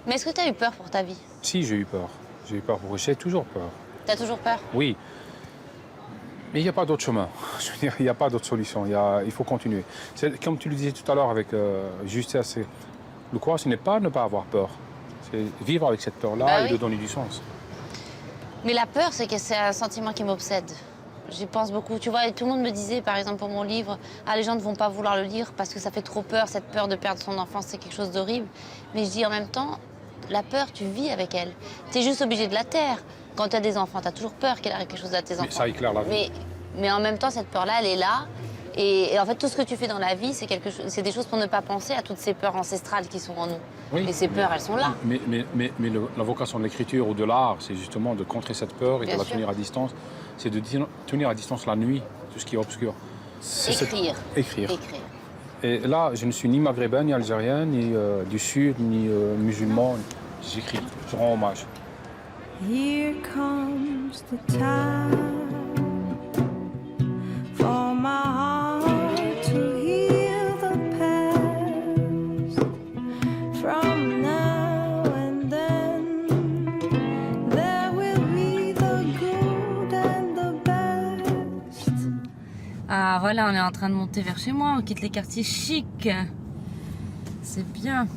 Mais est-ce que tu as eu peur pour ta vie? Si, j'ai eu peur. J'ai eu peur pour... J'ai toujours peur. Tu as toujours peur? Oui. Mais il n'y a pas d'autre chemin. Je veux dire, il n'y a pas d'autre solution. Il faut continuer. Comme tu le disais tout à l'heure avec justesse, le courage, ce n'est pas ne pas avoir peur. C'est vivre avec cette peur-là Bah et oui. de donner du sens. Mais la peur, c'est un sentiment qui m'obsède. J'y pense beaucoup. Tu vois, et tout le monde me disait, par exemple, pour mon livre, les gens ne vont pas vouloir le lire parce que ça fait trop peur. Cette peur de perdre son enfance, c'est quelque chose d'horrible. Mais je dis en même temps, la peur, tu vis avec elle. Tu es juste obligé de la taire. Quand tu as des enfants, tu as toujours peur qu'il arrive quelque chose à tes enfants. Ça éclaire la vie. Mais en même temps, cette peur-là, elle est là. Et en fait, tout ce que tu fais dans la vie, c'est des choses pour ne pas penser à toutes ces peurs ancestrales qui sont en nous. Oui, et ces peurs, elles sont là. Mais la vocation de l'écriture ou de l'art, c'est justement de contrer cette peur et Bien de la sûr. tenir à distance. C'est de tenir à distance la nuit, tout ce qui est obscur. Écrire. Écrire. Et là, je ne suis ni maghrébin, ni algérien, ni du Sud, ni musulman. J'écris, je rends hommage. Here comes the time for my heart to heal the past. From now and then, there will be the good and the best. Ah voilà, on est en train de monter vers chez moi, on quitte les quartiers chics. C'est bien.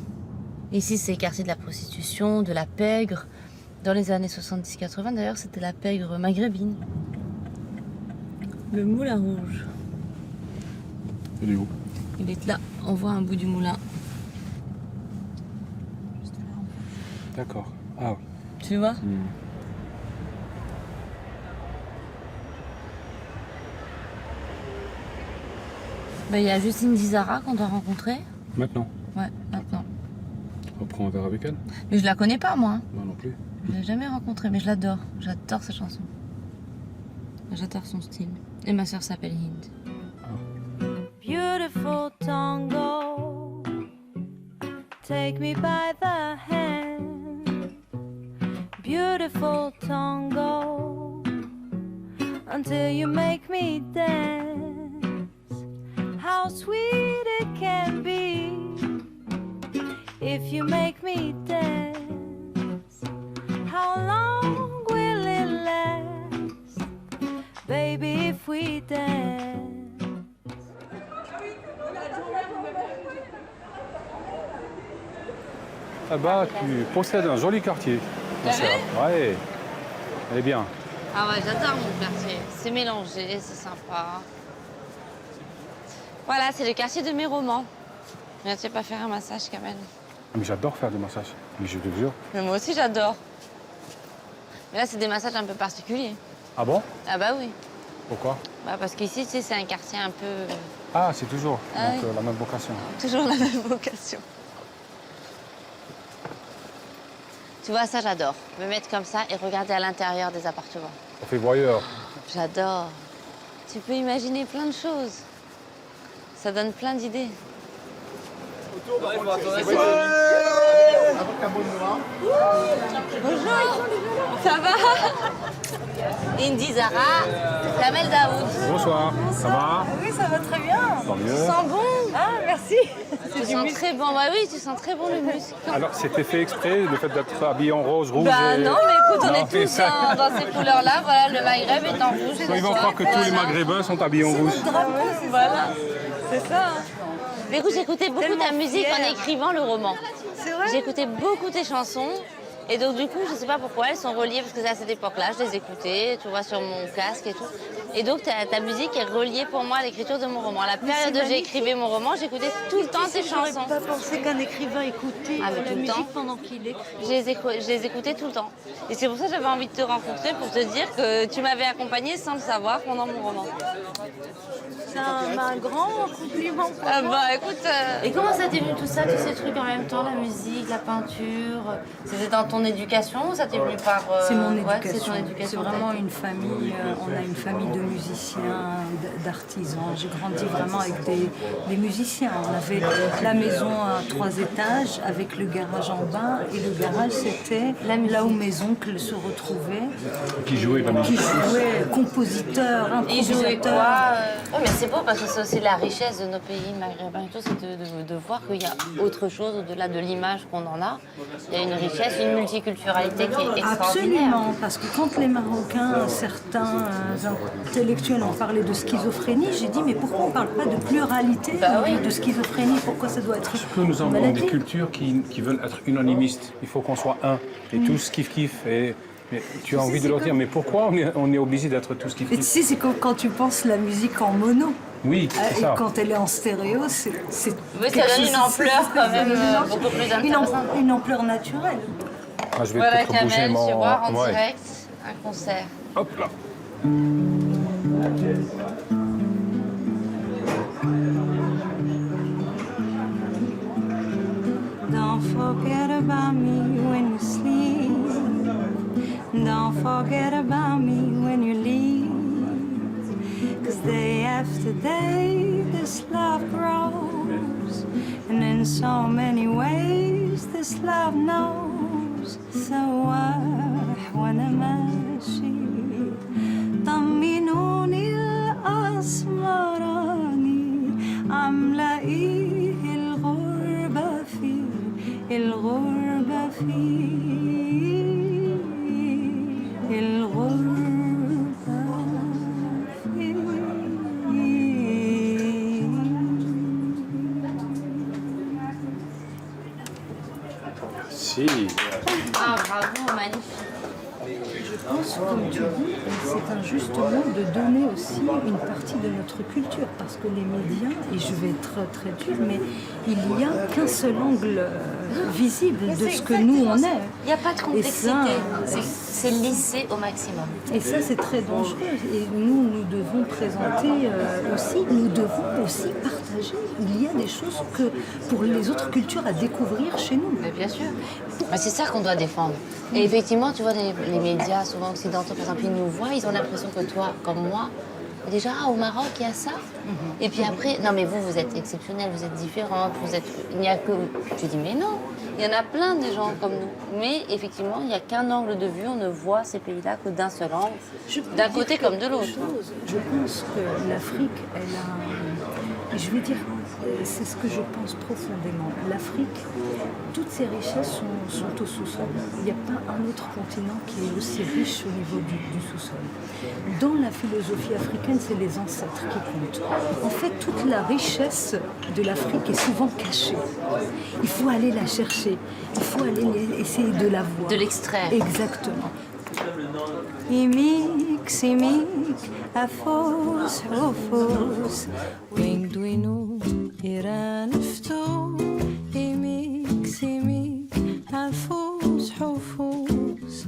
Ici, c'est les quartiers de la prostitution, de la pègre. Dans les années 70-80, d'ailleurs, c'était la pègre maghrébine. Le moulin rouge. Il est où? Il est là, on voit un bout du moulin. D'accord. Ah oui. Tu vois? Il y a Justine Dizara qu'on doit rencontrer. Maintenant, Ouais, maintenant. on prend un verre avec elle? Mais je la connais pas, moi. Moi non plus. Je l'ai jamais rencontrée, mais je l'adore. J'adore sa chanson. J'adore son style. Et ma sœur s'appelle Hind. Beautiful tango, take me by the hand. Beautiful tango, until you make me dance. How sweet it can be if you make me dance. How long will it last, baby, if we dance? Ah bah, tu possèdes un joli quartier. T'as vu? Ouais. Elle est bien. Ah ouais, j'adore mon quartier. C'est mélangé, c'est sympa. Voilà, c'est le quartier de mes romans. Viens-tu pas faire un massage, Kamel? Mais j'adore faire des massages. Mais je te jure. Mais moi aussi, j'adore. Mais là, c'est des massages un peu particuliers. Ah bon? Ah bah oui. Pourquoi? Bah parce qu'ici, tu sais, c'est un quartier un peu... Ah, c'est toujours. Ah Donc, oui. la même vocation. Toujours la même vocation. Tu vois, ça, j'adore. Me mettre comme ça et regarder à l'intérieur des appartements. Ça fait voyeur. J'adore. Tu peux imaginer plein de choses. Ça donne plein d'idées. Bonjour. Ça va? Indy Zara, Kamel Daoud. Bonsoir. Ça va? Oui, ça va très bien. Tant mieux. Tu sens bon? Ah, merci. Tu sens très bon. Bah oui, tu sens très bon le muscle. Alors, c'était fait exprès, le fait d'être habillé en rose, rouge Bah et... non, mais écoute, on Non, est mais tous ça- dans ces couleurs-là. Voilà, le Maghreb est en rouge. Ils vont croire que tous les Maghrébins sont habillés en rouge. Voilà. C'est ça. hein. Mais écoute, j'écoutais beaucoup ta musique en écrivant le roman. C'est vrai. J'écoutais beaucoup tes chansons Et donc du coup, je sais pas pourquoi, elles sont reliées, parce que c'est à cette époque-là, je les écoutais, tu vois, sur mon casque et tout. Et donc ta musique est reliée pour moi à l'écriture de mon roman. À la période où j'écrivais mon roman, j'écoutais tout le temps tes chansons. Pas pensé qu'un écrivain écoutait Ah, mais la tout le musique temps. pendant qu'il écrit. Je les écoutais tout le temps. Et c'est pour ça que j'avais envie de te rencontrer, pour te dire que tu m'avais accompagnée sans le savoir pendant mon roman. C'est un grand compliment pour Ah moi. bah écoute... Et comment ça t'est venu tout ça, tous ces trucs en même temps, la musique, la peinture? C'était dans ton éducation ou ça t'est venu par... C'est mon ouais, éducation. c'est ton éducation. C'est vraiment une famille, on a une famille de musiciens, d'artisans. J'ai grandi vraiment avec des musiciens. On avait la maison à 3 étages avec le garage en bas. Et le garage, c'était là où mes oncles se retrouvaient. Qui jouait la Qui musique. jouaient compositeurs, Ils jouaient improvisateurs. quoi Oui, mais c'est beau parce que c'est aussi la richesse de nos pays maghrébins et tout, c'est de voir qu'il y a autre chose au-delà de l'image qu'on en a. Il y a une richesse, une multiculturalité qui est extraordinaire. Absolument, parce que quand les Marocains, certains intellectuels ont parlé de schizophrénie, j'ai dit mais pourquoi on ne parle pas de pluralité de schizophrénie? Pourquoi ça doit être Parce que nous avons une maladie? des cultures qui veulent être unanimistes. Il faut qu'on soit un et tous kiff-kiff. Mais tu as envie de leur dire, mais pourquoi on est obligé d'être tous Et tu kiff-kiff? sais, c'est comme quand tu penses la musique en mono. Oui, Et c'est ça. quand elle est en stéréo, c'est Oui, ça donne une ampleur quand même beaucoup plus intéressante. Une ampleur naturelle. Ah, je vais Voilà peut-être bouger Kamel, mon... tu vois, en ouais. direct, un concert. Hop là. Don't forget about me when you sleep. Don't forget about me when you leave. 'Cause day after day, this love grows. And in so many ways, this love knows. وانا ماشي طمنوني الأسمراني عم لاقيه الغربة فيه الغربة فيه الغربة Si. Ah, bravo, magnifique. Je pense, comme tu dis, c'est un juste mot de donner aussi une partie de notre culture, parce que les médias, et je vais être très dure, mais il n'y a qu'un seul angle visible de ce que nous on est. Il n'y a pas de complexité, Et ça, c'est lissé au maximum. Et ça, c'est très dangereux. Et nous devons présenter aussi, nous devons aussi partager. Il y a des choses que pour les autres cultures à découvrir chez nous. Mais bien sûr. Bah, c'est ça qu'on doit défendre. Et effectivement, tu vois, les médias, souvent occidentaux, par exemple, ils nous voient, ils ont l'impression que toi, comme moi, déjà, au Maroc, il y a ça. Et puis après, non mais vous êtes exceptionnels, vous êtes différentes, il n'y a que... Tu dis, mais non, il y en a plein de gens comme nous. Mais effectivement, il n'y a qu'un angle de vue, on ne voit ces pays-là que d'un seul angle, d'un côté comme de l'autre. Je pense que l'Afrique, elle a... Je vais dire, c'est ce que je pense profondément. L'Afrique, toutes ses richesses sont au sous-sol. Il n'y a pas un autre continent qui est aussi riche au niveau du sous-sol. Dans la philosophie africaine, c'est les ancêtres qui comptent. En fait, toute la richesse de l'Afrique est souvent cachée. Il faut aller la chercher. Il faut aller essayer de la voir. De l'extraire. Exactement. يميك سميك أفوس حفوس وين دوينو إيران فتو يميك سميك أفوس حفوس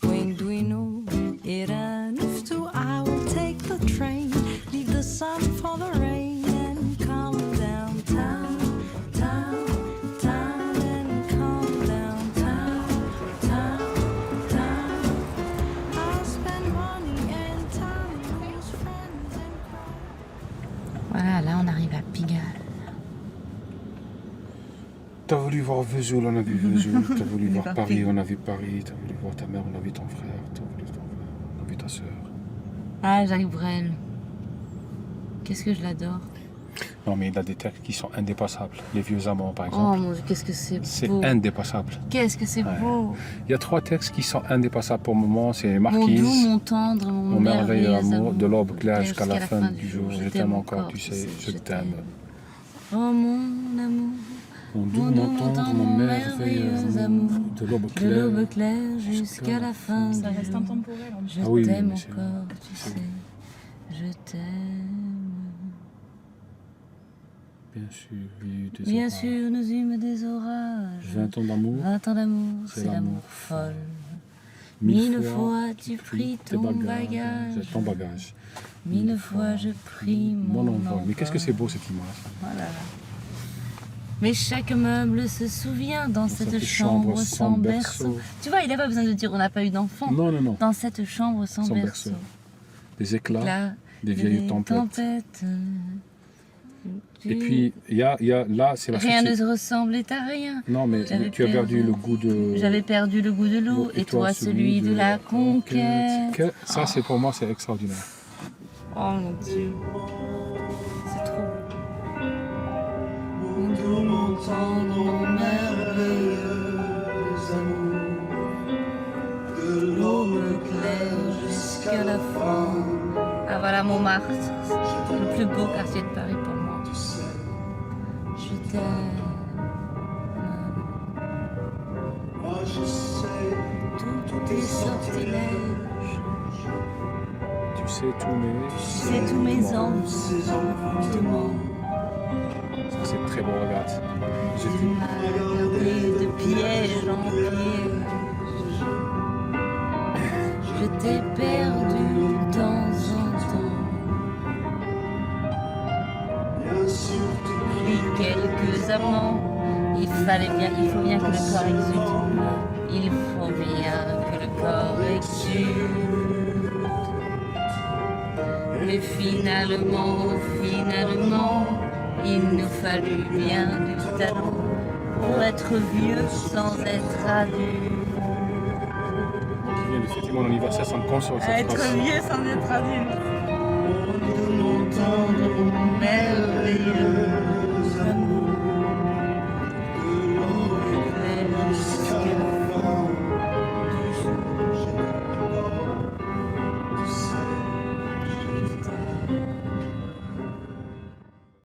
وين دوينو إيران فتو I will take the train leave the sun for the rain and come downtown Voilà, là on arrive à Pigalle. T'as voulu voir Vesoul, on a vu Vesoul. T'as voulu voir Paris, on a vu Paris. T'as voulu voir ta mère, on a vu ton frère. T'as voulu ton frère, on a vu ta sœur. Ah, Jacques Brel. Qu'est-ce que je l'adore. Non, mais il a des textes qui sont indépassables. Les vieux amants, par exemple. Oh mon Dieu, qu'est-ce que c'est beau. C'est indépassable. Qu'est-ce que c'est beau. Il y a 3 textes qui sont indépassables pour le moment. C'est Mon Marquise, doux, mon tendre, Mon merveilleux amour, de l'aube claire jusqu'à jusqu'à la fin du jour. Je t'aime encore, tu sais, je t'aime. Oh mon amour, Mon doux, mon tendre, mon merveilleux amour, de l'aube de l'aube claire jusqu'à la fin Ça du reste jour. intemporel en plus. Ah oui, Je t'aime mais c'est- encore, tu sais, je t'aime. Bien sûr, il y a eu des Bien orages. sûr, nous eûmes des orages. 20 ans d'amour, 20 ans d'amour, c'est c'est l'amour l'amour folle. mille Mille fois tu pris tes ton bagage. ton bagage. Mille fois je pris Mon mon envol. Mais qu'est-ce que c'est envol. beau cette image. Voilà. Mais chaque meuble se souvient dans cette chambre sans berceau. Tu vois, il n'a pas besoin de dire on n'a pas eu d'enfant. Non, non, non. Dans cette chambre sans Sans berceau. berceau. Des éclats, Là, des vieilles tempêtes. Et puis, il y a là, c'est la Rien suite. ne se ressemblait à rien. Non, mais J'avais tu as perdu le goût de... J'avais perdu le goût de l'eau et toi celui de la conquête. Ça, c'est pour moi, c'est extraordinaire. Oh mon Dieu. C'est trop beau. Mon doux, mon tendre, mon merveilleux amour. De l'aube claire jusqu'à la fin. Ah voilà Montmartre, c'est le plus beau quartier de Paris pour moi. Je t'aime. Tout est sortilège. Tu sais tous mes... C'est tous mes enfantements. Ça, c'est très beau, regarde. Tu m'as regardé de piège en piège. Je t'ai perdu de temps en temps. Puis quelques amants. Il faut bien que le corps exulte. Il faut bien que le corps exulte. Mais finalement, il nous fallut bien du talent pour être vieux sans être adulte. Je viens de fêter mon anniversaire sans console. Être vieux sans être adulte. Mon tendre, mon merveilleux